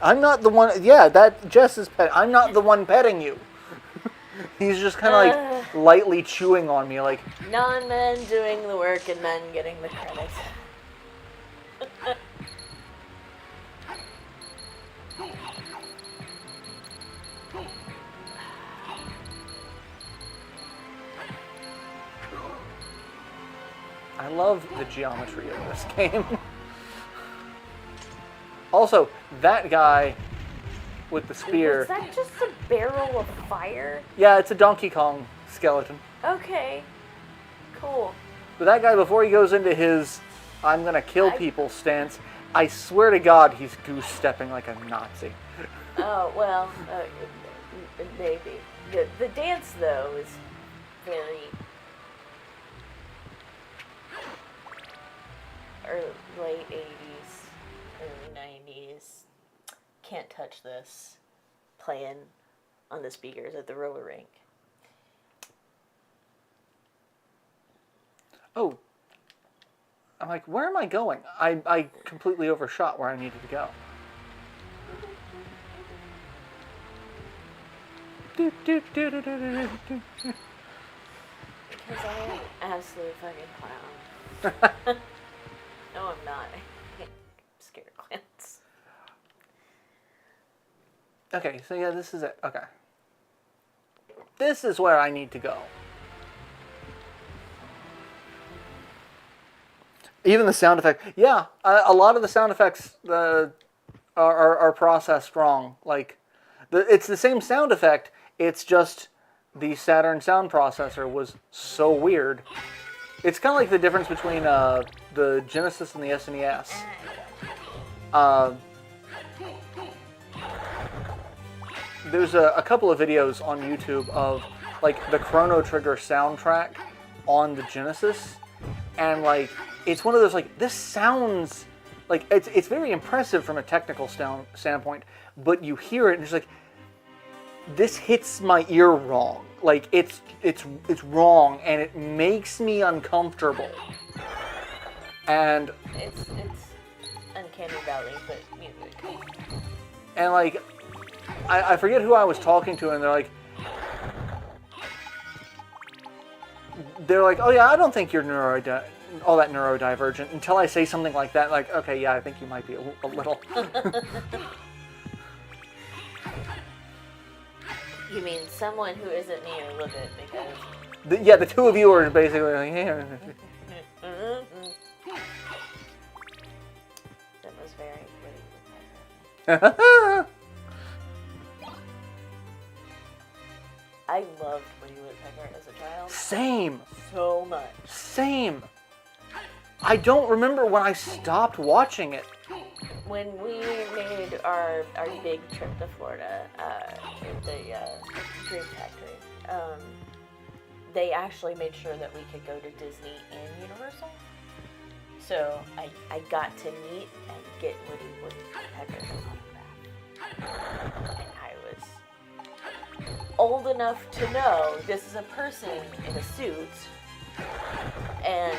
I'm not the one. Yeah, that Jess is pet. I'm not the one petting you. He's just kind of like lightly chewing on me, like. Non-men doing the work and men getting the credit. I love the geometry of this game. Also, that guy with the spear. Was that just a barrel of fire? Yeah, it's a Donkey Kong skeleton. Okay. Cool. But that guy, before he goes into his I'm gonna kill people stance, I swear to God he's goose stepping like a Nazi. Oh, well, maybe. The dance, though, is very late 80s, early 90s. Can't touch this. Playing on the speakers at the roller rink. Oh. I'm like, where am I going? I completely overshot where I needed to go. Because I'm an absolute fucking clown. No, I'm not. I'm scared of clowns. Okay, so yeah, this is it. Okay. This is where I need to go. Even the sound effect. Yeah, a lot of the sound effects are processed wrong. Like, it's the same sound effect. It's just the Saturn sound processor was so weird. It's kind of like the difference between the Genesis and the SNES. There's a couple of videos on YouTube of like the Chrono Trigger soundtrack on the Genesis, and like it's one of those like this sounds like it's very impressive from a technical standpoint, but you hear it and it's like this hits my ear wrong. Like it's wrong and it makes me uncomfortable. And it's uncanny valley, but music. And like I forget who I was talking to, and they're like, oh yeah, I don't think you're all that neurodivergent until I say something like that. Like, okay, yeah, I think you might be a little. You mean someone who isn't me a little bit, because... The two of you are basically like, yeah. That was very pretty. I loved Woody Woodpecker as a child. Same. So much. Same. I don't remember when I stopped watching it. When we made our big trip to Florida, in the Dream Factory, they actually made sure that we could go to Disney and Universal. So I got to meet and get Woody Woodpecker's autograph. And I was old enough to know this is a person in a suit, and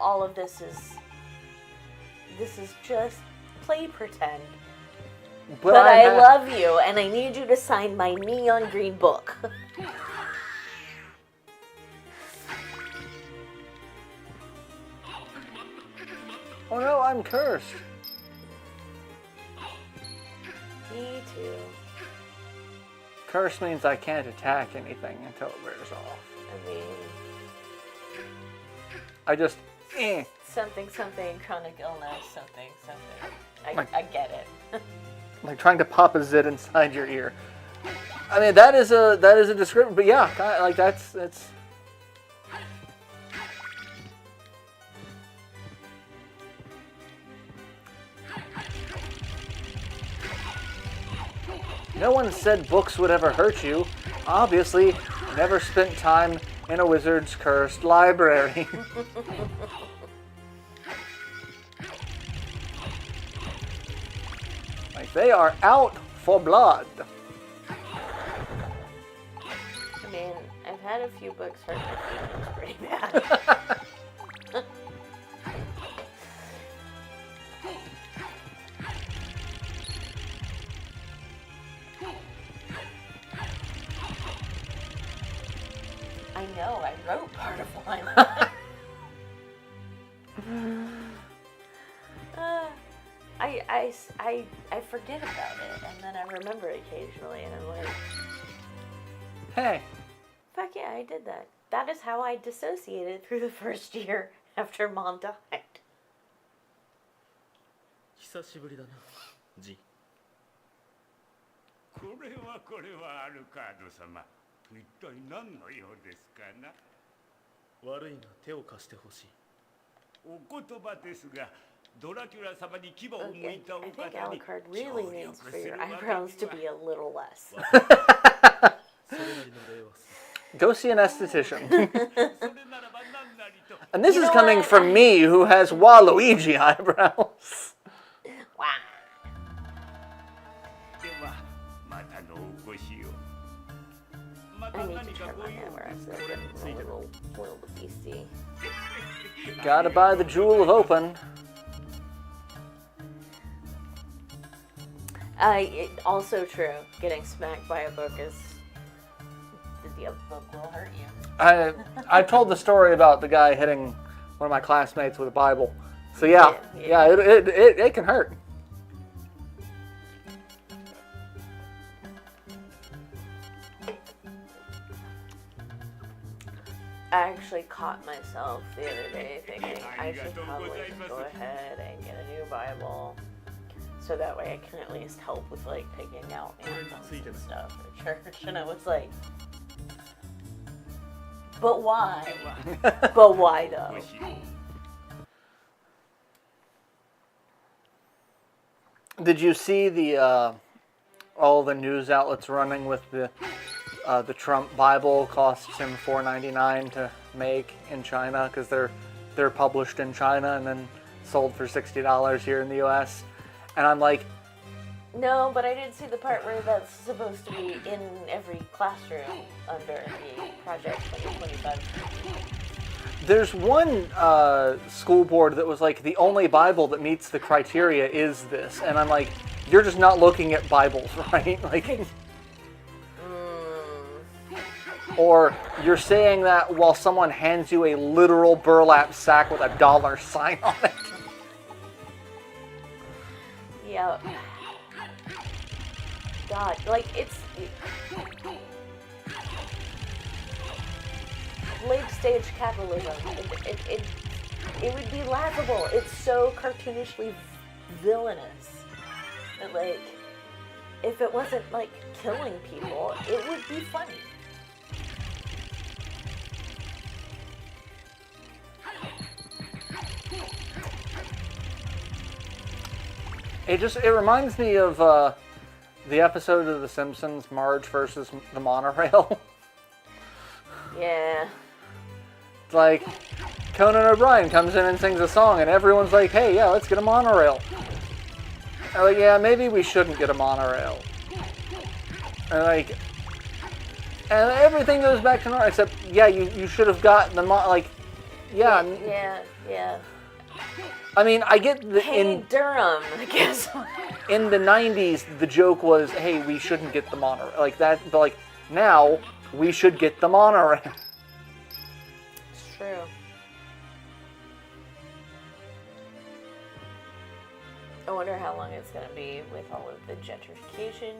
all of this is just play pretend. But I love you, and I need you to sign my neon green book. Oh no, I'm cursed. Me too. Curse means I can't attack anything until it wears off. I mean... I just... Something, chronic illness, something. I get it. Like trying to pop a zit inside your ear. I mean, that is a description, but yeah, like that's... No one said books would ever hurt you. Obviously, never spent time in a wizard's cursed library. They are out for blood. I mean, I've had a few books hurt my feelings pretty bad. I know, I wrote part of one. I forget about it, and then I remember it occasionally, and I'm like, Hey. fuck yeah, I did that. That is how I dissociated through the first year after Mom died. 久しぶりだな、ジ。これはアルカード様。一体何の用ですかな。悪いが手を貸してほしい。お言葉ですが、ドラキュラ様に牙を向 Okay, いたお I think 方に Alucard really 協 needs 力 for す your るわけに eyebrows to は be a little less. それなりの礼はする。 Go see an esthetician. それならば何なりと。 And this You is know coming what? from me, who has Waluigi eyebrows. Wow. ではまたのお越しを。ま I た need 何 to か trim ご my 用 eyebrows. です They're か。 getting a little beastie. Gotta buy the Jewel of Open. Also true. Getting smacked by a book is the book will hurt you. I told the story about the guy hitting one of my classmates with a Bible. So yeah, it can hurt. I actually caught myself the other day thinking I should probably just go ahead and get a new Bible, so that way I can at least help with like picking out anthems and stuff for church. And I was like, but why? But why though? Did you see the all the news outlets running with the Trump Bible costs him $4.99 to make in China because they're published in China and then sold for $60 here in the U.S. And I'm like, No, but I did see the part where that's supposed to be in every classroom under the Project 2025. there's one school board that was like, the only Bible that meets the criteria is this, and I'm like, you're just not looking at Bibles, right? Like. Or you're saying that while someone hands you a literal burlap sack with a dollar sign on it. Yeah. God, like it's late stage capitalism. It would be laughable. It's so cartoonishly villainous. That, like, if it wasn't like killing people, it would be funny. It reminds me of the episode of The Simpsons, Marge versus the monorail. Yeah. It's like Conan O'Brien comes in and sings a song, and everyone's like, "Hey, yeah, let's get a monorail." And like, yeah, maybe we shouldn't get a monorail. And like, and everything goes back to normal. Except, yeah, you should have gotten the yeah. Yeah. I mean, I get Hey, Durham, I guess. in the 90s, the joke was, hey, we shouldn't get the monorail. Like that, but like now, we should get the monorail. It's true. I wonder how long it's going to be with all of the gentrification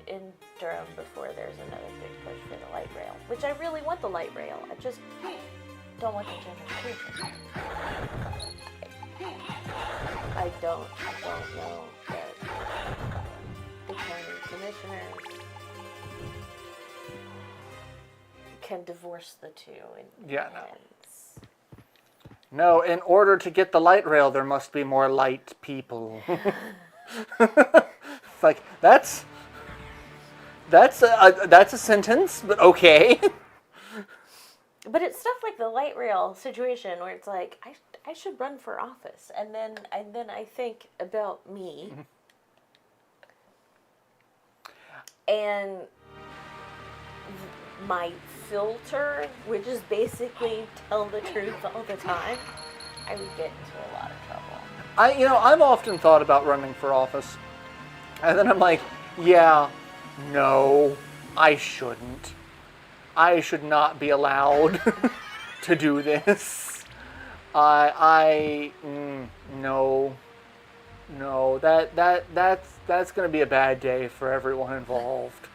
in Durham before there's another big push for the light rail. Which I really want the light rail. I just don't want the gentrification. I don't know that the county commissioners can divorce the two. Yeah, no, in order to get the light rail, there must be more light people. Like, that's a sentence, but okay. But it's stuff like the light rail situation where it's like, I should run for office, and then I think about me and my filter, which is basically tell the truth all the time, I would get into a lot of trouble. I've often thought about running for office, and then I'm like, yeah, no, I shouldn't. I should not be allowed to do this. No, that's going to be a bad day for everyone involved.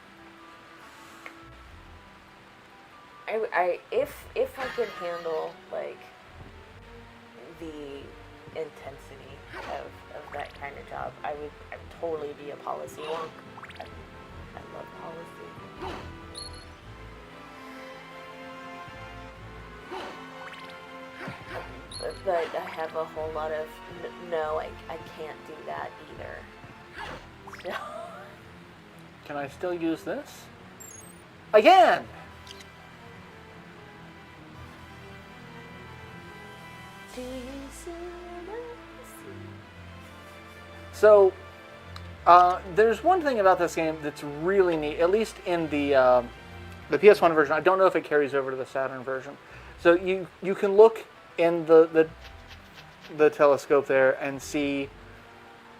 If I could handle like the intensity of that kind of job, I would totally be a policy wonk. I love policy. But I have a whole lot of no, I can't do that either. So. Can I still use this? I can! Do you see what I see? So, there's one thing about this game that's really neat, at least in the PS1 version. I don't know if it carries over to the Saturn version. So you can look in the telescope there and see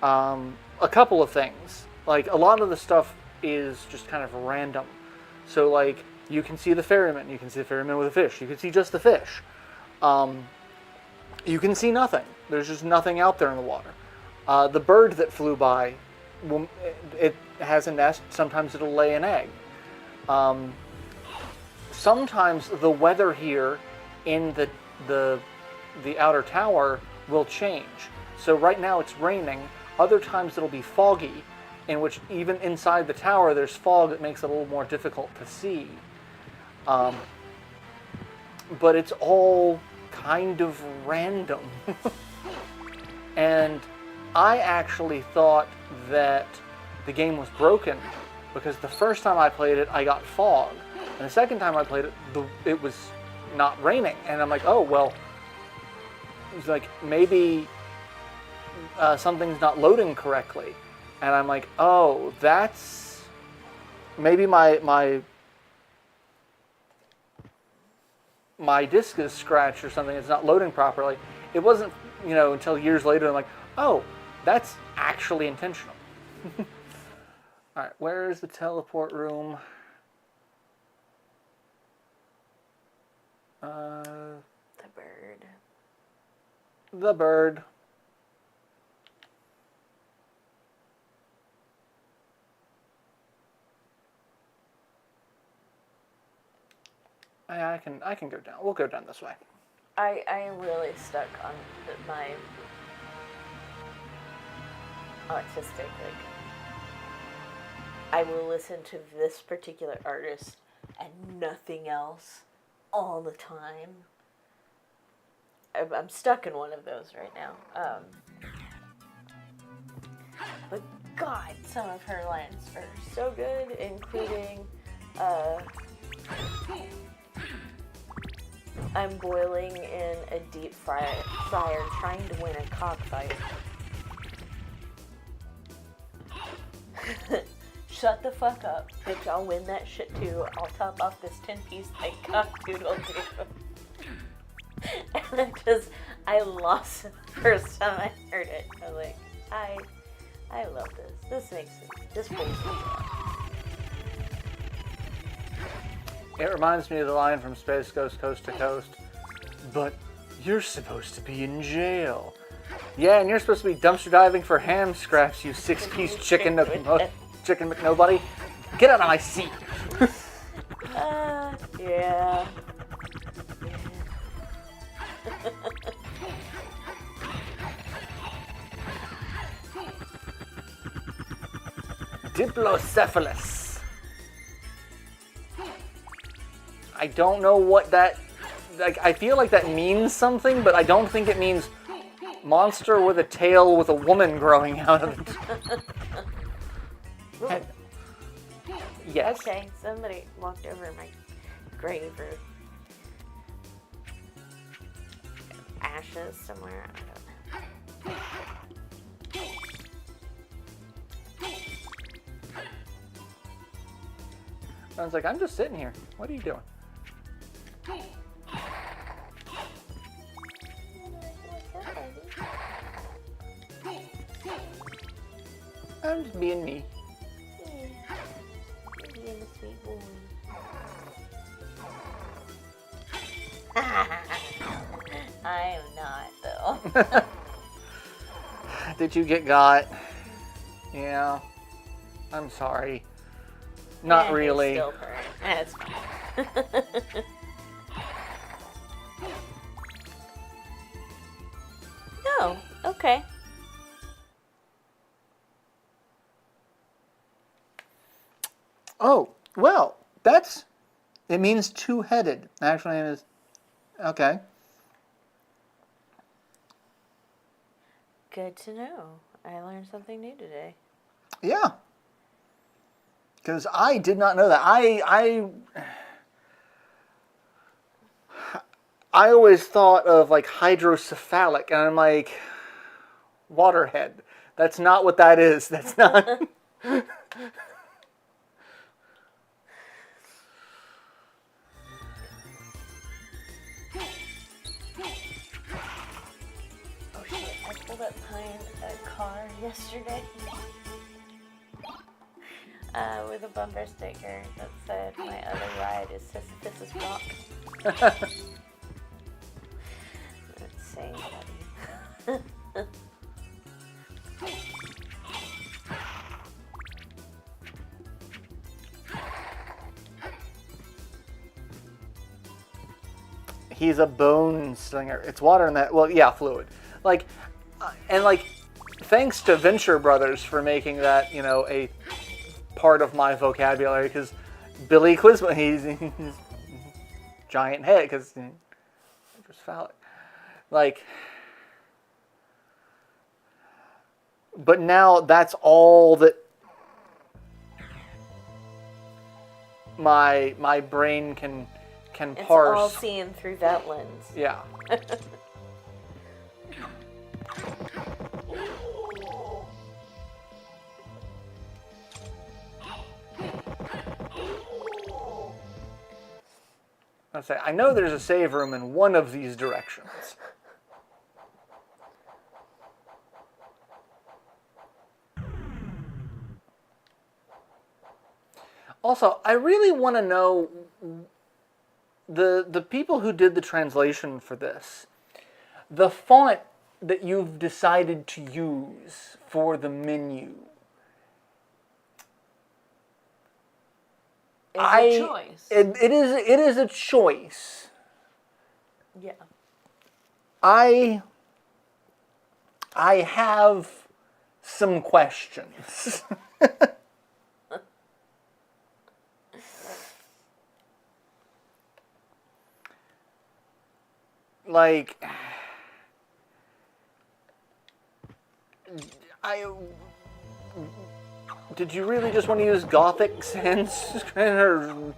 a couple of things. Like, a lot of the stuff is just kind of random. So, like, you can see the ferryman. You can see the ferryman with a fish. You can see just the fish. You can see nothing. There's just nothing out there in the water. The bird that flew by, it has a nest. Sometimes it'll lay an egg. Sometimes the weather here in the outer tower will change. So right now it's raining. Other times it'll be foggy, in which even inside the tower there's fog that makes it a little more difficult to see. But it's all kind of random. And I actually thought that the game was broken because the first time I played it, I got fog. And the second time I played it, it was not raining. And I'm like, oh, well, it's like maybe something's not loading correctly. And I'm like, oh, that's maybe my disk is scratched or something. It's not loading properly. It wasn't, until years later I'm like, oh, that's actually intentional. All right, where is the teleport room? The bird. The bird. I can go down. We'll go down this way. I am really stuck on my artistic, I will listen to this particular artist and nothing else all the time. I'm stuck in one of those right now. But God, some of her lines are so good, including I'm boiling in a deep fryer trying to win a cockfight. Shut the fuck up, bitch. I'll win that shit too. I'll top off this 10-piece like cock-doodle doo. And I lost it the first time I heard it. I was like, I love this. This brings me joy. It reminds me of the line from Space Ghost Coast to Coast. But you're supposed to be in jail. Yeah, and you're supposed to be dumpster diving for ham scraps, you 6-piece chicken McNobody. Get out of my seat. Yeah. Diplocephalus. I don't know what that... I feel like that means something, but I don't think it means monster with a tail with a woman growing out of it. Yes. Okay, somebody walked over my grave or ashes somewhere. I don't know. I was like, I'm just sitting here. What are you doing? I'm just being me. Being a sweet boy. I am not, though. Did you get got? Yeah. I'm sorry. Not He's really. Still purring. That's fine. No. Okay. Oh, well, it means two-headed. Actually, it is, okay. Good to know. I learned something new today. Yeah. Because I did not know that. I always thought of like hydrocephalic, and I'm like, waterhead. That's not what that is. That's not. Oh shit, I pulled up behind a car yesterday with a bumper sticker that said, "My other ride is Sisyphus Rock." Let's see, buddy. He's a bone slinger. It's water in that. Well, yeah, fluid. Like, and like, thanks to Venture Brothers for making that, you know, a part of my vocabulary. Because Billy Quizma, he's giant head because just phallic. Like, but now that's all that my brain can It's parse. all seen through that lens. Yeah. I know there's a save room in one of these directions. Also, I really want to know the people who did the translation for this, the font that you've decided to use for the menu. It's a choice. It is a choice. Yeah. I have some questions. Like, did you really just want to use Gothic sans? Or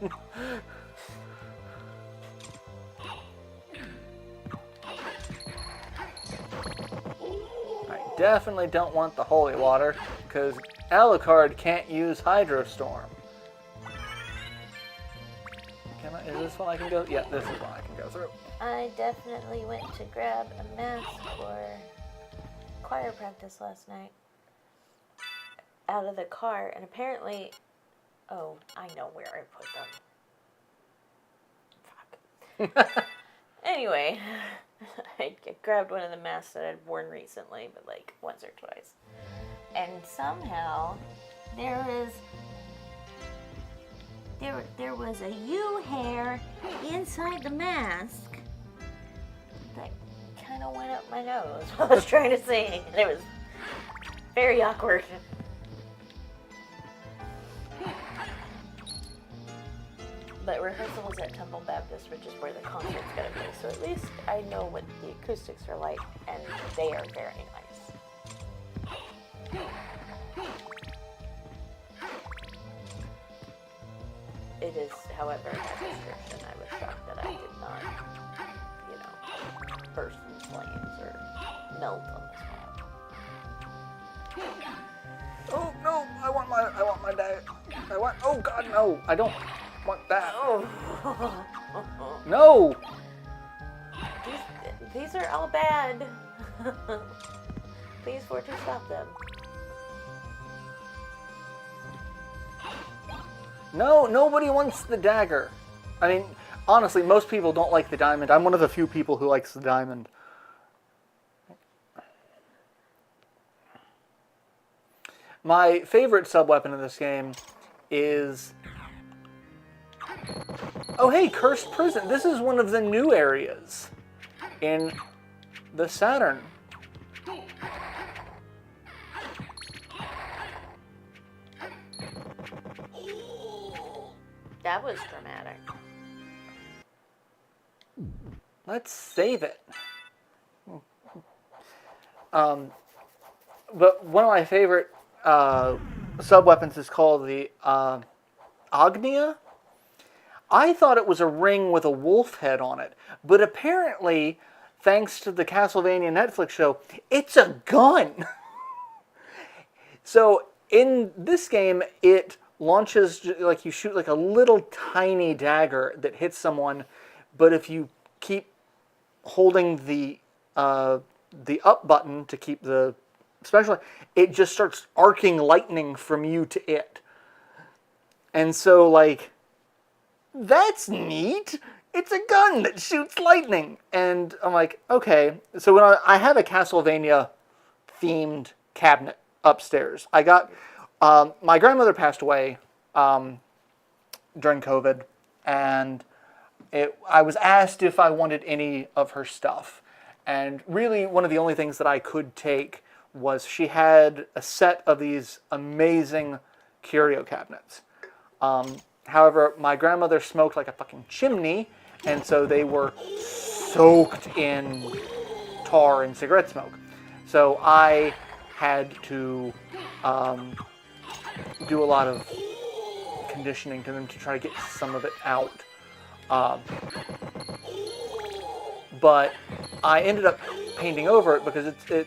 I definitely don't want the holy water, because Alucard can't use Hydrostorm. Is this one I can go? Yeah, this is one I can go through. I definitely went to grab a mask for choir practice last night out of the car, and apparently, oh, I know where I put them. Fuck. Anyway, I grabbed one of the masks that I'd worn recently, but like once or twice, and somehow there was a U hair inside the mask that kind of went up my nose while I was trying to sing, and it was very awkward. But rehearsal was at Temple Baptist, which is where the concert's going to be, so at least I know what the acoustics are like, and they are very nice. It is, however, a description. I was shocked that I did not, burst in flames or melt on the spot. Oh no! I want my diet. Oh God, no! I don't. want that. Oh. No! These are all bad. Please, Fortress, stop them. No, nobody wants the dagger. I mean, honestly, most people don't like the diamond. I'm one of the few people who likes the diamond. My favorite sub-weapon in this game is... Oh, hey, Cursed Prison. This is one of the new areas in the Saturn. That was dramatic. Let's save it. But one of my favorite sub-weapons is called the Agnia. I thought it was a ring with a wolf head on it, but apparently, thanks to the Castlevania Netflix show, it's a gun. So in this game, it launches, like you shoot like a little tiny dagger that hits someone, but if you keep holding the up button to keep the special, it just starts arcing lightning from you to it. And so, like, that's neat. It's a gun that shoots lightning. And I'm like, okay. So when I have a Castlevania themed cabinet upstairs. I got, my grandmother passed away during COVID, and I was asked if I wanted any of her stuff. And really one of the only things that I could take was she had a set of these amazing curio cabinets. However, my grandmother smoked like a fucking chimney, and so they were soaked in tar and cigarette smoke. So I had to do a lot of conditioning to them to try to get some of it out. But I ended up painting over it because it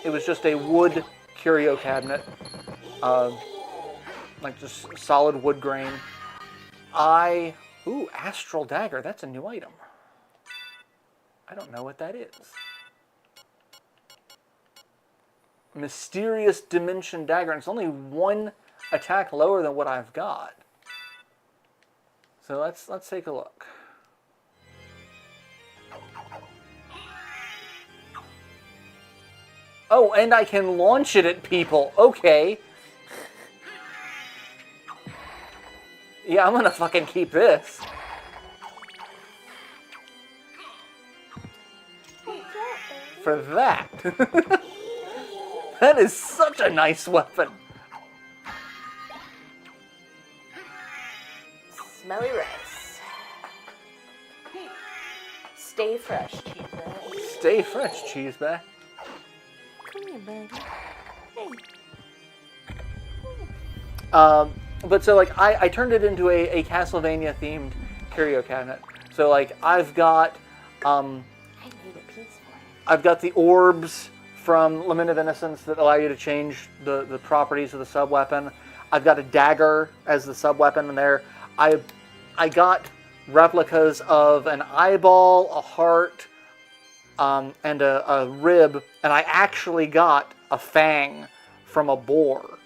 was just a wood curio cabinet. Like just solid wood grain. Ooh, Astral Dagger. That's a new item. I don't know what that is. Mysterious Dimension Dagger. And it's only one attack lower than what I've got. So let's take a look. Oh, and I can launch it at people. Okay. Yeah, I'm gonna fucking keep this. For that. That is such a nice weapon. Smelly rice. Stay fresh, cheese bag. Stay fresh, cheese bag. Come here, buddy. Hey. But so, like, I turned it into a Castlevania themed curio cabinet. So, like, I've got I made a piece for you. I've got the orbs from Lament of Innocence that allow you to change the properties of the sub-weapon. I've got a dagger as the sub-weapon in there. I got replicas of an eyeball, a heart, and a rib, and I actually got a fang from a boar.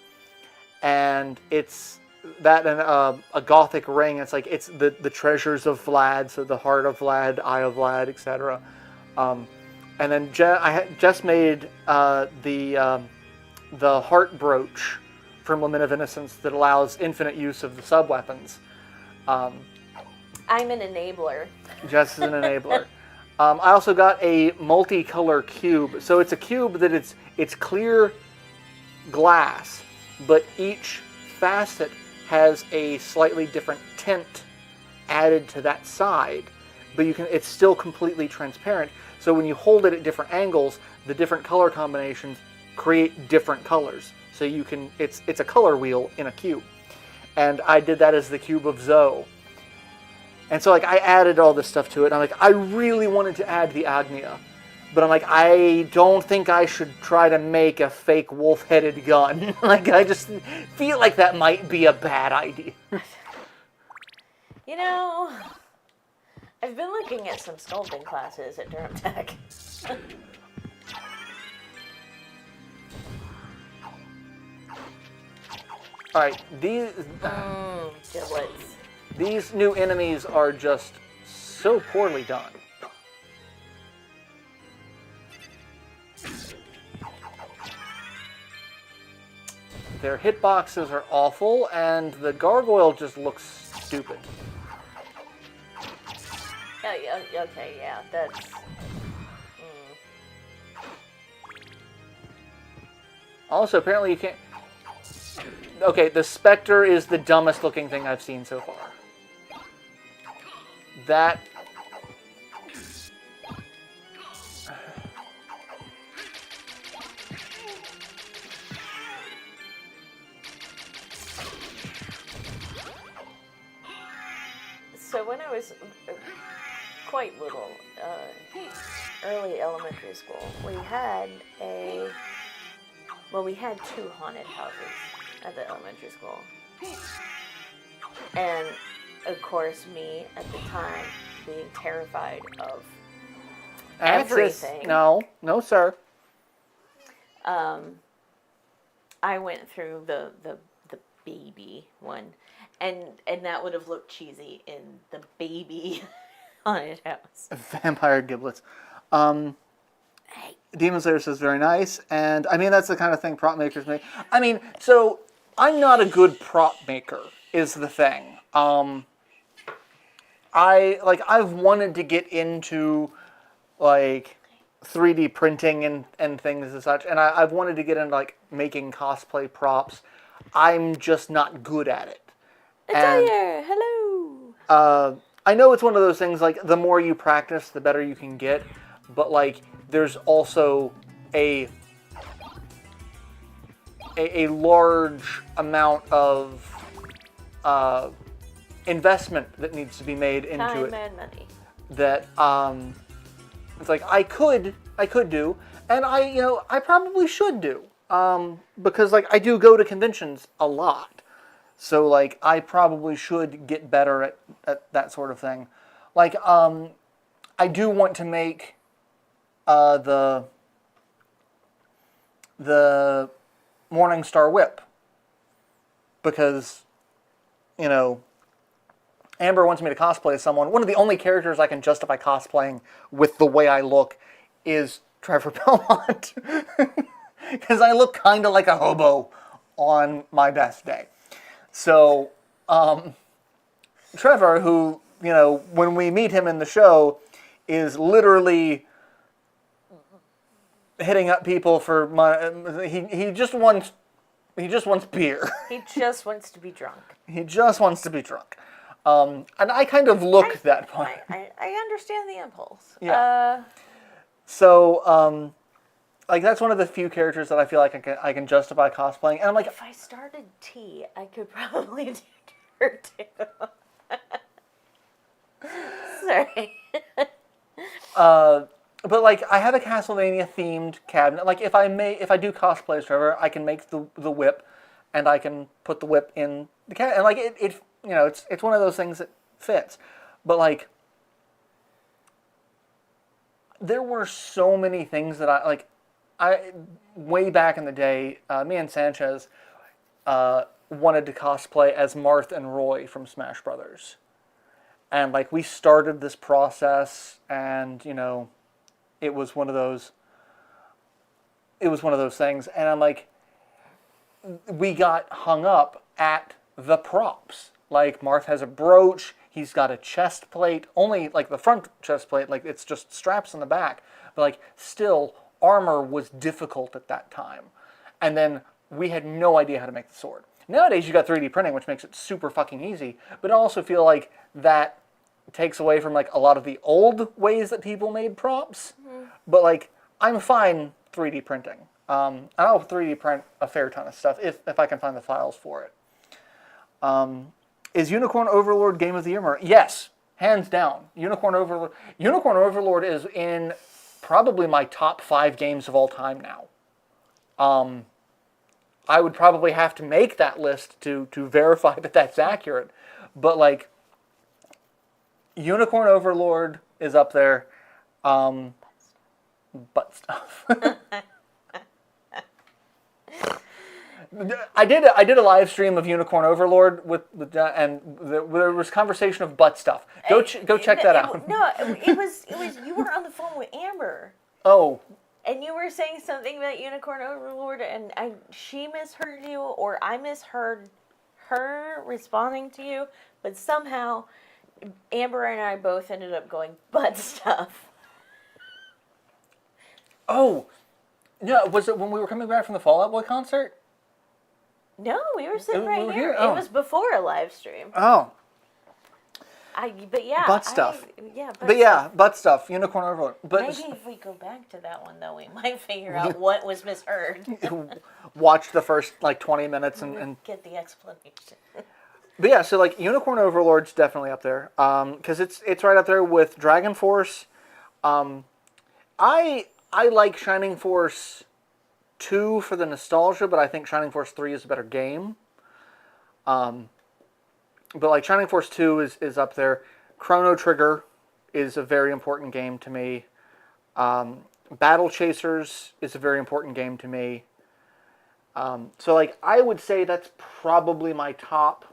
And it's that and a gothic ring. It's like it's the treasures of Vlad, so the heart of Vlad, eye of Vlad, etc. And then I just made the heart brooch from Lament of Innocence that allows infinite use of the sub weapons. I'm an enabler. Just as an enabler. I also got a multicolor cube. So it's a cube that it's clear glass, but each facet has a slightly different tint added to that side, but it's still completely transparent. So when you hold it at different angles, the different color combinations create different colors. So it's a color wheel in a cube. And I did that as the cube of Zoe. And so like I added all this stuff to it. And I'm like, I really wanted to add the Agnia, But I'm like, I don't think I should try to make a fake wolf-headed gun. Like, I just feel like that might be a bad idea. You know, I've been looking at some sculpting classes at Durham Tech. Alright, Giblets. these new enemies are just so poorly done. Their hitboxes are awful, and the gargoyle just looks stupid. Okay, yeah, that's... Also, apparently you can't... Okay, the Spectre is the dumbest looking thing I've seen so far. That... So when I was quite little, early elementary school, we had we had 2 haunted houses at the elementary school. And, of course, me, at the time, being terrified of everything. No, sir. I went through the baby one. And that would have looked cheesy in the baby haunted house. Vampire giblets. Demon Slayer says very nice, and I mean that's the kind of thing prop makers make. I mean, so I'm not a good prop maker, is the thing. I've wanted to get into like 3D printing and things and such, and I've wanted to get into like making cosplay props. I'm just not good at it. Attire, hello. I know it's one of those things, like, the more you practice, the better you can get, but, like, there's also a large amount of investment that needs to be made into Time it. and money. That, it's like, I could do, and I probably should do, because, like, I do go to conventions a lot. So, like, I probably should get better at that sort of thing. Like, I do want to make the Morning Star Whip. Because, Amber wants me to cosplay as someone. One of the only characters I can justify cosplaying with the way I look is Trevor Belmont. Because I look kind of like a hobo on my best day. So, Trevor, who, when we meet him in the show, is literally hitting up people for money. He just wants beer. He just wants to be drunk. He just wants to be drunk. And I kind of look that part. I understand the impulse. Yeah. So, like, that's one of the few characters that I feel like I can justify cosplaying. And I'm like, if I started tea, I could probably do her too. Sorry. But like, I have a Castlevania themed cabinet. Like, if I do cosplay as Trevor, I can make the whip, and I can put the whip in the cabinet. And like, it's one of those things that fits. But like, there were so many things that I way back in the day, me and Sanchez wanted to cosplay as Marth and Roy from Smash Brothers, and like we started this process, and it was one of those things, and I'm like, we got hung up at the props. Like, Marth has a brooch, he's got a chest plate, only like the front chest plate, like it's just straps in the back, but like still. Armor was difficult at that time. And then we had no idea how to make the sword. Nowadays, you got 3D printing, which makes it super fucking easy. But I also feel like that takes away from like a lot of the old ways that people made props. Mm-hmm. But like, I'm fine 3D printing. I'll 3D print a fair ton of stuff if I can find the files for it. Is Unicorn Overlord Game of the Year? Yes, hands down. Unicorn Overlord is in probably my top 5 games of all time now. I would probably have to make that list to verify that that's accurate. But, like, Unicorn Overlord is up there. Butt stuff. I did a live stream of Unicorn Overlord with and there was conversation of butt stuff. Go check that out. No, it was you were on the phone with Amber. Oh. And you were saying something about Unicorn Overlord, and she misheard you, or I misheard her responding to you, but somehow Amber and I both ended up going butt stuff. Oh, yeah. Was it when we were coming back from the Fall Out Boy concert? No, we were sitting right we were here. here? Oh. It was before a live stream. Oh. But yeah. Butt stuff. Butt stuff. Butt stuff. Unicorn Overlord. But Maybe if we go back to that one, though, we might figure out what was misheard. watch the first, like, 20 minutes and get the explanation. But yeah, so, like, Unicorn Overlord's definitely up there. Because it's right up there with Dragon Force. I like Shining Force 2 for the nostalgia, but I think Shining Force 3 is a better game. But, like, Shining Force 2 is up there. Chrono Trigger is a very important game to me. Battle Chasers is a very important game to me. So, like, I would say that's probably my top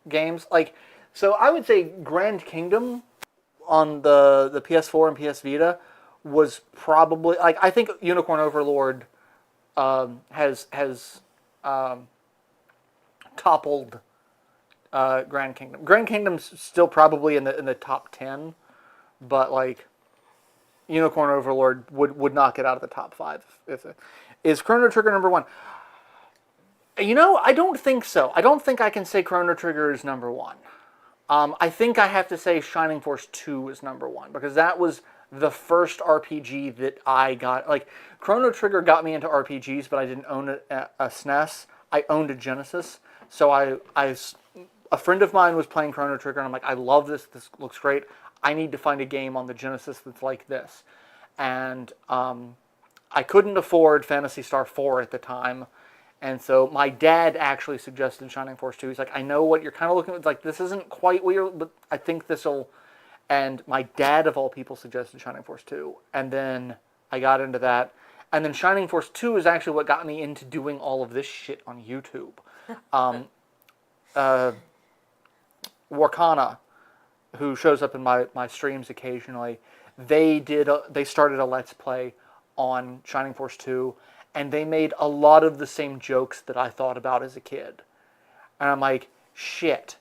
games. Like, so I would say Grand Kingdom on the PS4 and PS Vita was probably, like, I think Unicorn Overlord has toppled Grand Kingdom. Grand Kingdom's still probably in the top 10, but, like, Unicorn Overlord would knock it out of the top 5. Is Chrono Trigger number 1? You know, I don't think so. I don't think I can say Chrono Trigger is number 1. I think I have to say Shining Force 2 is number 1, because that was the first RPG that I got. Like, Chrono Trigger got me into RPGs, but I didn't own a SNES. I owned a Genesis, so a friend of mine was playing Chrono Trigger, and I'm like, I love this. This looks great. I need to find a game on the Genesis that's like this. And I couldn't afford Phantasy Star 4 at the time. And so my dad actually suggested Shining Force 2. He's like, I know what you're kind of looking at. Like, this isn't quite what you're, but I think this will. And my dad, of all people, suggested Shining Force 2. And then I got into that. And then Shining Force 2 is actually what got me into doing all of this shit on YouTube. Warkana, who shows up in my streams occasionally, they started a Let's Play on Shining Force 2, and they made a lot of the same jokes that I thought about as a kid. And I'm like, shit.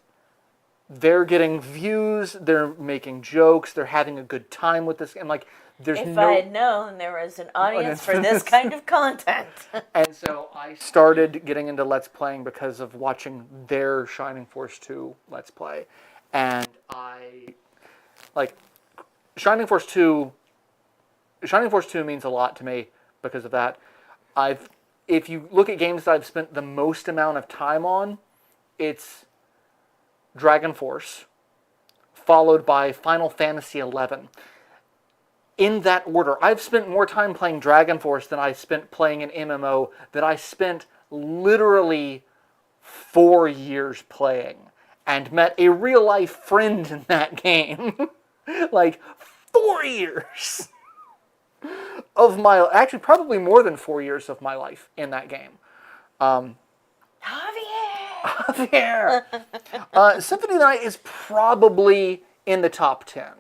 They're getting views, they're making jokes, they're having a good time with this, and, like, if I had known there was an audience for this kind of content. And so I started getting into Let's Playing because of watching their Shining Force 2 Let's Play. And Shining Force 2 means a lot to me because of that. If you look at games that I've spent the most amount of time on, it's Dragon Force, followed by Final Fantasy XI. In that order, I've spent more time playing Dragon Force than I spent playing an MMO that I spent literally 4 years playing, and met a real-life friend in that game. Like, 4 years of my... Actually, probably more than 4 years of my life in that game. Javier! Symphony of the Night is probably in the top 10.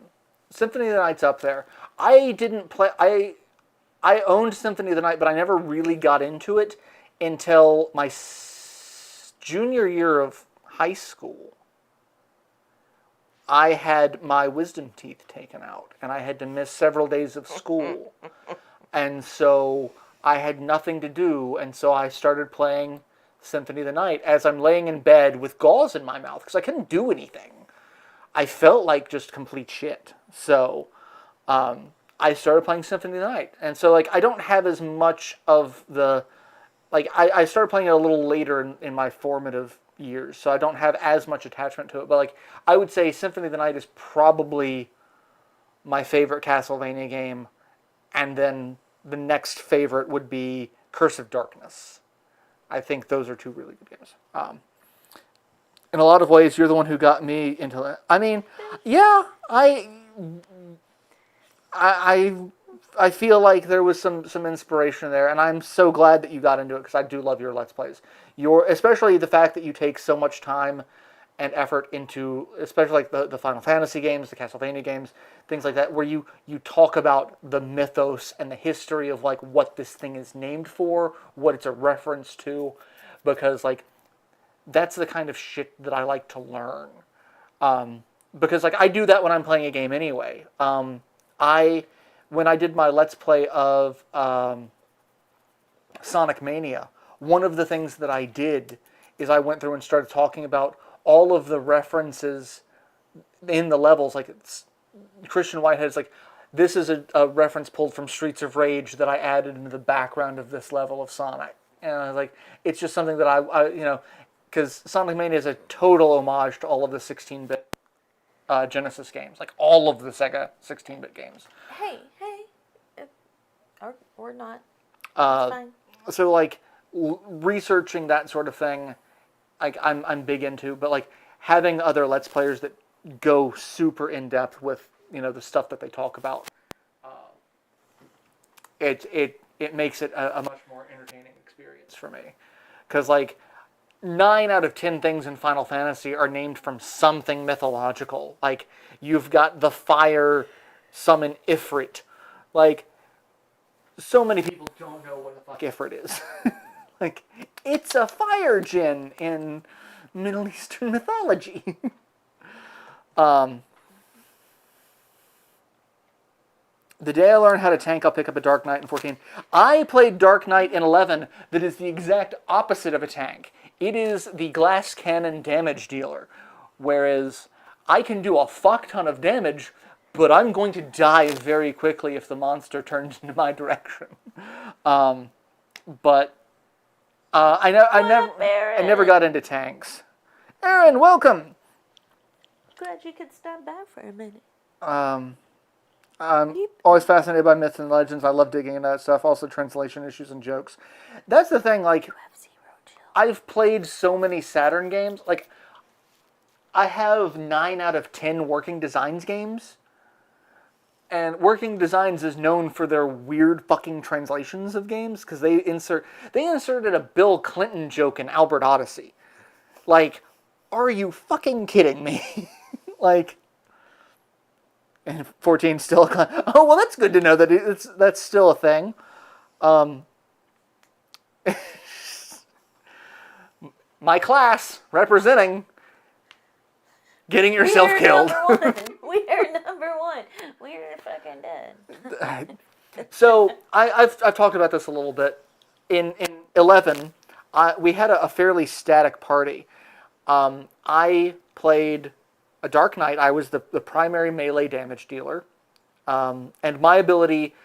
Symphony of the Night's up there. I didn't play... I owned Symphony of the Night, but I never really got into it until my junior year of high school. I had my wisdom teeth taken out, and I had to miss several days of school. And so I had nothing to do, and so I started playing Symphony of the Night as I'm laying in bed with gauze in my mouth, because I couldn't do anything. I felt like just complete shit. So I started playing Symphony of the Night. And so, like, I don't have as much of the... Like, I started playing it a little later in my formative years, so I don't have as much attachment to it. But, like, I would say Symphony of the Night is probably my favorite Castlevania game and then the next favorite would be Curse of Darkness. I think those are two really good games. In a lot of ways, you're the one who got me into it. I mean, yeah, I feel like there was some inspiration there, and I'm so glad that you got into it because I do love your Let's Plays. Especially the fact that you take so much time and effort into, especially like the Final Fantasy games, the Castlevania games, things like that, where you talk about the mythos and the history of like what this thing is named for, what it's a reference to, because like that's the kind of shit that I like to learn. Because like I do that when I'm playing a game anyway. When I did my Let's Play of Sonic Mania, one of the things that I did is I went through and started talking about all of the references in the levels. Like Christian Whitehead's like, this is a reference pulled from Streets of Rage that I added into the background of this level of Sonic. And I was like, it's just something that I because Sonic Mania is a total homage to all of the 16-bit Genesis games, like all of the Sega 16-bit games. Hey, or not. It's fine. So like researching that sort of thing, like I'm big into, but like having other Let's Players that go super in depth with the stuff that they talk about, it makes it a much more entertaining experience for me, because like 9 out of 10 things in Final Fantasy are named from something mythological. Like, you've got the fire summon Ifrit. Like, so many people don't know what the fuck Ifrit is. Like, it's a fire djinn in Middle Eastern mythology. The day I learn how to tank, I'll pick up a Dark Knight in 14. I played Dark Knight in 11 that is the exact opposite of a tank. It is the glass cannon damage dealer, whereas I can do a fuck ton of damage, but I'm going to die very quickly if the monster turns into my direction. I never got into tanks. Aaron, welcome. Glad you could stop by for a minute. I'm always fascinated by myths and legends. I love digging into that stuff. Also, translation issues and jokes. That's the thing. Like, You have 0 chill. I've played so many Saturn games. Like, I have 9 out of 10 Working Designs games. And Working Designs is known for their weird fucking translations of games, because they inserted a Bill Clinton joke in Albert Odyssey. Like, are you fucking kidding me? Like, and 14 still. Oh, well, that's good to know that that's still a thing. My class representing getting yourself killed. We are number one. We are fucking dead. So I've talked about this a little bit. In 11, we had a fairly static party. I played a Dark Knight. I was the primary melee damage dealer. And my ability,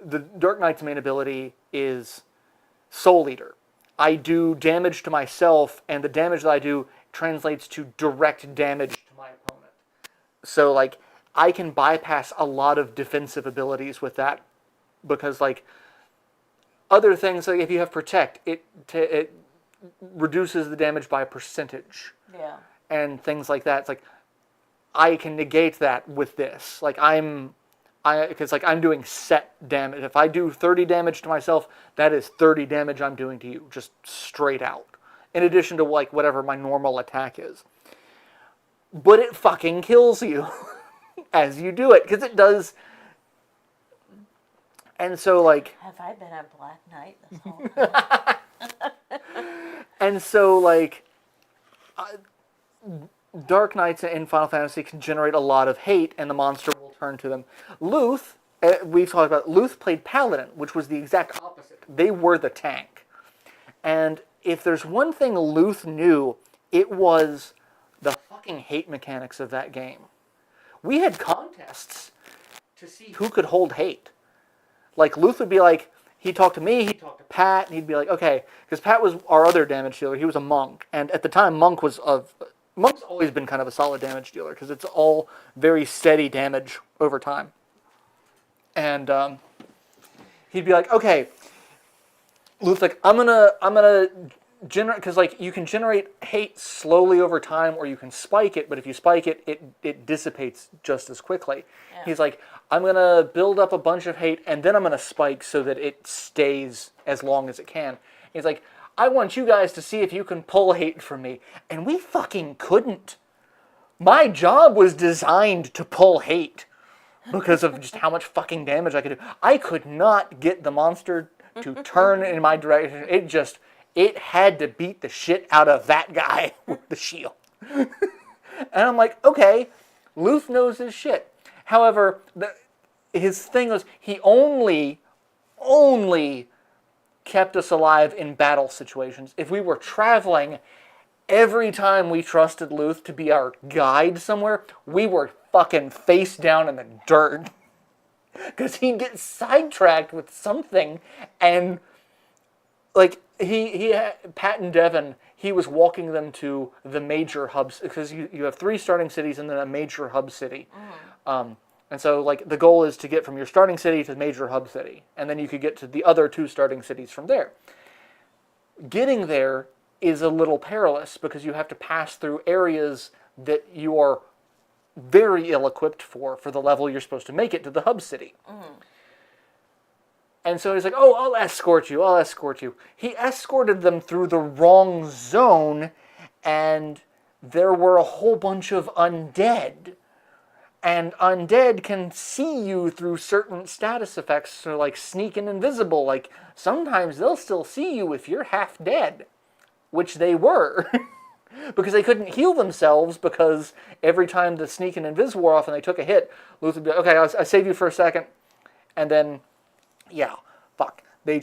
the Dark Knight's main ability is Soul Eater. I do damage to myself, and the damage that I do translates to direct damage to my opponent. So, like, I can bypass a lot of defensive abilities with that, because, like, other things, like if you have Protect, it reduces the damage by a percentage. Yeah. And things like that. It's like, I can negate that with this. Like, because like I'm doing set damage. If I do 30 damage to myself, that is 30 damage I'm doing to you, just straight out. In addition to like whatever my normal attack is. But it fucking kills you as you do it, because it does. And so like. Have I been a Black Knight this whole time? And so like. Dark Knights in Final Fantasy can generate a lot of hate, and the monster will turn to them. Luth, we've talked about, Luth played Paladin, which was the exact opposite. They were the tank. And if there's one thing Luth knew, it was the fucking hate mechanics of that game. We had contests to see who could hold hate. Like, Luth would be like, he'd talk to me, he'd talk to Pat, and he'd be like, okay, because Pat was our other damage dealer, he was a monk. And at the time, Monk's always been kind of a solid damage dealer, because it's all very steady damage over time. And he'd be like, okay, Luth's like, I'm gonna generate, because like you can generate hate slowly over time, or you can spike it. But if you spike it, it dissipates just as quickly. Yeah. He's like, I'm gonna build up a bunch of hate, and then I'm gonna spike so that it stays as long as it can. He's like, I want you guys to see if you can pull hate from me, and we fucking couldn't. My job was designed to pull hate because of just how much fucking damage I could do. I could not get the monster to turn in my direction. It had to beat the shit out of that guy with the shield. And I'm like, okay, Luth knows his shit. However, his thing was he only kept us alive in battle situations. If we were traveling, every time we trusted Luth to be our guide somewhere, we were fucking face down in the dirt. Because he'd get sidetracked with something, and like he had, Pat and Devin, he was walking them to the major hubs, because you have 3 starting cities and then a major hub city. And so like the goal is to get from your starting city to the major hub city, and then you could get to the other 2 starting cities from there. Getting there is a little perilous because you have to pass through areas that you are very ill-equipped for the level you're supposed to make it to the hub city. And so he's like, oh, I'll escort you. He escorted them through the wrong zone, and there were a whole bunch of undead. And undead can see you through certain status effects, so like sneak and invisible. Like, sometimes they'll still see you if you're half dead, which they were. Because they couldn't heal themselves, because every time the sneak and invisible wore off and they took a hit, Luth would be like, okay, I'll save you for a second. And then, yeah, fuck. They're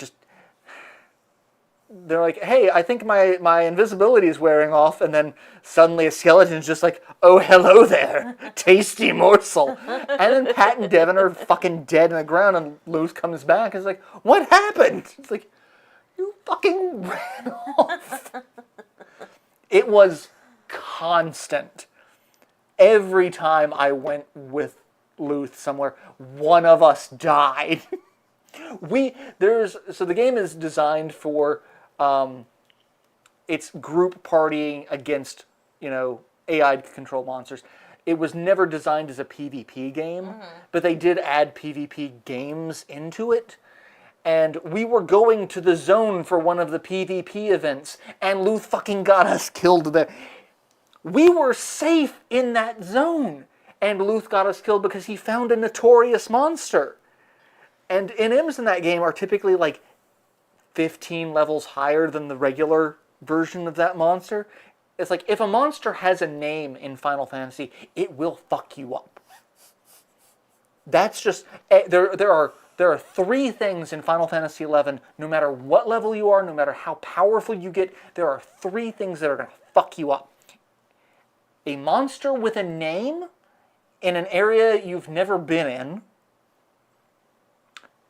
like, hey, I think my invisibility is wearing off. And then suddenly a skeleton's just like, oh, hello there, tasty morsel. And then Pat and Devin are fucking dead in the ground, and Luth comes back and is like, what happened? It's like, you fucking ran off. It was constant. Every time I went with Luth somewhere, one of us died. So the game is designed for it's group partying against, AI controlled monsters. It was never designed as a PvP game, but they did add PvP games into it. And we were going to the zone for one of the PvP events, and Luth fucking got us killed there. We were safe in that zone, and Luth got us killed because he found a notorious monster. And NMs in that game are typically like 15 levels higher than the regular version of that monster. It's like, if a monster has a name in Final Fantasy, it will fuck you up. That's just, there are 3 things in Final Fantasy XI, no matter what level you are, no matter how powerful you get, there are 3 things that are going to fuck you up. A monster with a name in an area you've never been in.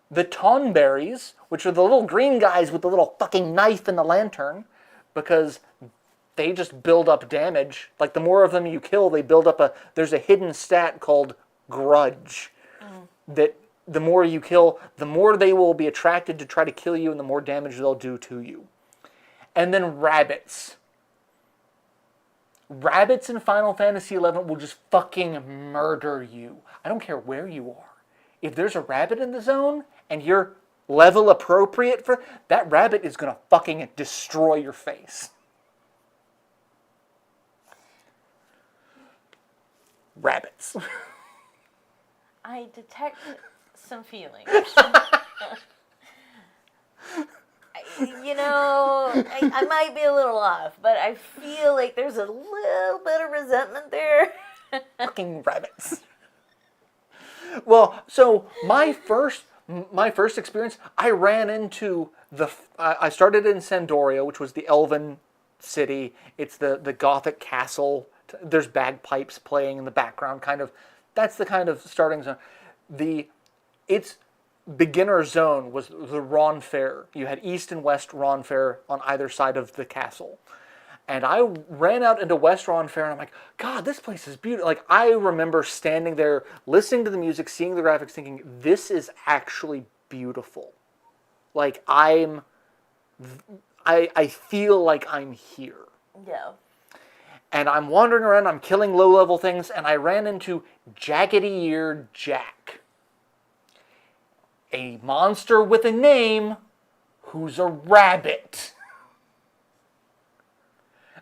The Tonberries, which are the little green guys with the little fucking knife and the lantern, because they just build up damage. Like, the more of them you kill, they build up there's a hidden stat called Grudge. That the more you kill, the more they will be attracted to try to kill you, and the more damage they'll do to you. And then rabbits. Rabbits in Final Fantasy XI will just fucking murder you. I don't care where you are. If there's a rabbit in the zone, and you're level appropriate for that rabbit, is going to fucking destroy your face. Rabbits. I detect some feelings. I might be a little off, but I feel like there's a little bit of resentment there. Fucking rabbits. Well, so my first experience, I ran into I started in Sandoria, which was the elven city. It's the Gothic castle. There's bagpipes playing in the background, kind of. That's the kind of starting zone. Its beginner zone was the Ronfair. You had East and West Ronfair on either side of the castle. And I ran out into West Ronfair, and I'm like, God, this place is beautiful. Like, I remember standing there, listening to the music, seeing the graphics, thinking, this is actually beautiful. Like I feel like I'm here. Yeah. And I'm wandering around, I'm killing low-level things, and I ran into Jaggedy-Eared Jack. A monster with a name who's a rabbit.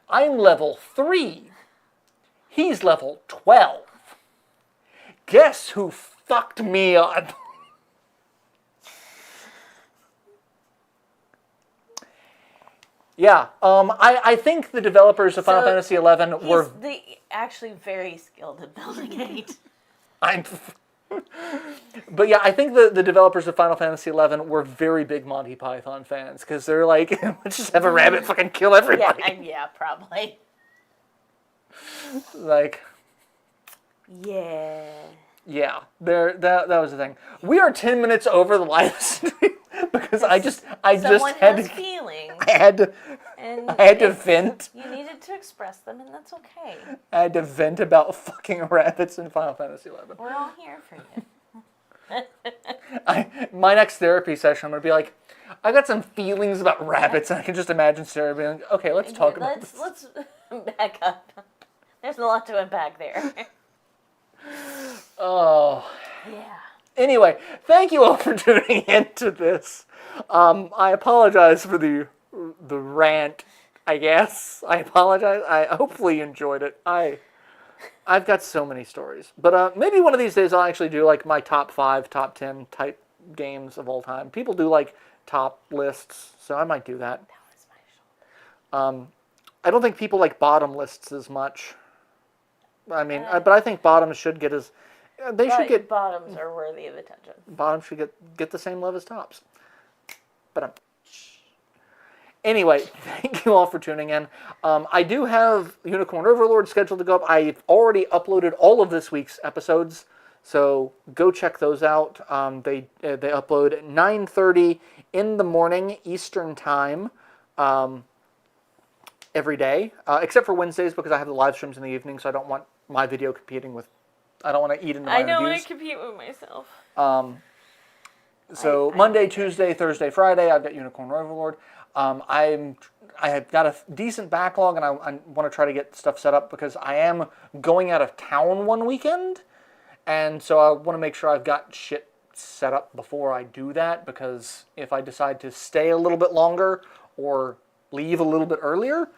I'm level 3. He's level 12. Guess who fucked me up? Yeah, I think the developers of Final Fantasy XI were... actually very skilled at building 8. But yeah, I think the developers of Final Fantasy XI were very big Monty Python fans, because they're like, let's just have a rabbit fucking kill everybody. Yeah, probably. Like... Yeah. Yeah, that was the thing. We are 10 minutes over the live stream because I just had to feelings. I had to vent. You needed to express them, and that's okay. I had to vent about fucking rabbits in Final Fantasy XI. We're all here for you. My next therapy session, I'm gonna be like, I got some feelings about rabbits, and I can just imagine Sarah being like, okay, let's talk about this. Let's back up. There's a lot to unpack there. Oh. Yeah. Anyway, thank you all for tuning into this. I apologize for the rant, I guess. I apologize. I hopefully you enjoyed it. I've got so many stories. But maybe one of these days I'll actually do like my top 5, top 10 type games of all time. People do like top lists, so I might do that. That was my shoulder. I don't think people like bottom lists as much. I mean, but I think bottoms should get as... Bottoms are worthy of attention. Bottoms should get the same love as tops. But anyway, thank you all for tuning in. I do have Unicorn Overlord scheduled to go up. I've already uploaded all of this week's episodes, so go check those out. They upload at 9:30 in the morning Eastern time every day, except for Wednesdays because I have the live streams in the evening, so I don't want my video competing with... I don't want to eat into my own views. I don't want to compete with myself. So Monday, Tuesday, Thursday, Friday, I've got Unicorn Overlord. I have got a decent backlog, and I want to try to get stuff set up because I am going out of town one weekend, and so I want to make sure I've got shit set up before I do that, because if I decide to stay a little bit longer or leave a little bit earlier,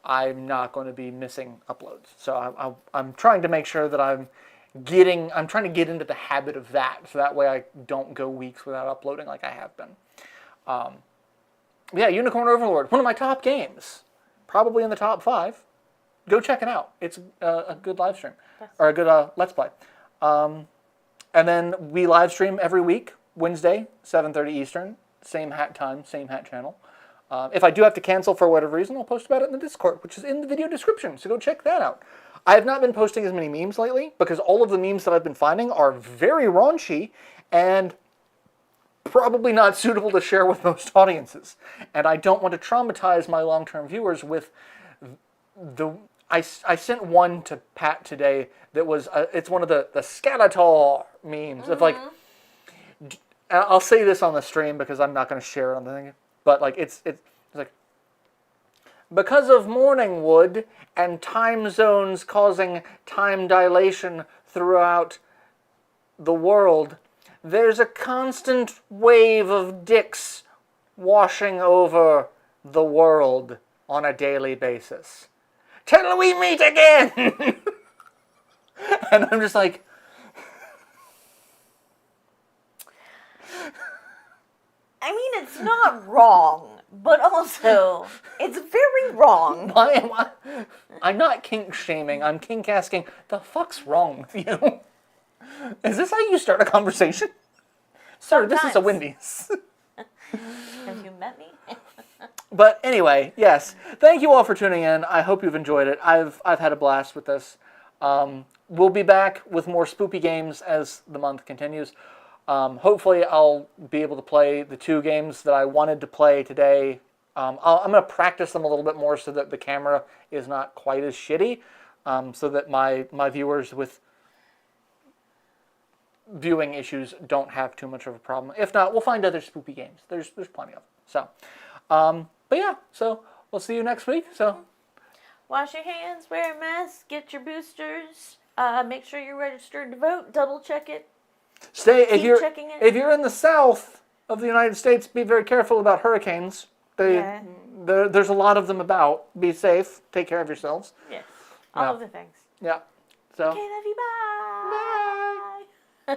I'm not going to be missing uploads. So I'm trying to make sure that I'm trying to get into the habit of that, so that way I don't go weeks without uploading like I have been. Yeah, Unicorn Overlord, one of my top games, probably in the top 5. Go check it out. It's a good live stream, or a good Let's Play. And then we live stream every week, Wednesday, 7:30 Eastern, same hat time, same hat channel. If I do have to cancel for whatever reason, I'll post about it in the Discord, which is in the video description, so go check that out. I have not been posting as many memes lately, because all of the memes that I've been finding are very raunchy, and probably not suitable to share with most audiences. And I don't want to traumatize my long-term viewers with the... I sent one to Pat today that was... it's one of the Skeletor memes of like... I'll say this on the stream because I'm not going to share it on the thing. But like it's like, because of morning wood and time zones causing time dilation throughout the world, there's a constant wave of dicks washing over the world on a daily basis. Till we meet again! And I'm just like... I mean, it's not wrong, but also, it's very wrong. Why am I... I'm not kink shaming, I'm kink asking, the fuck's wrong with you? Is this how you start a conversation? Sir, this is a Wendy's. Have you met me? But anyway, yes. Thank you all for tuning in. I hope you've enjoyed it. I've had a blast with this. We'll be back with more spoopy games as the month continues. Hopefully I'll be able to play the 2 games that I wanted to play today. I'm going to practice them a little bit more so that the camera is not quite as shitty, so that my viewers with viewing issues don't have too much of a problem. If not, we'll find other spoopy games. There's plenty of them. So, but yeah, so we'll see you next week. So, Wash your hands, wear a mask, get your boosters. Make sure you're registered to vote. Double check it. if checking it. you're in the south of the United States, be very careful about hurricanes. There's a lot of them about. Be safe. Take care of yourselves. Yes. All Yeah. of the things. Yeah. So. Okay, love you. Bye. Bye.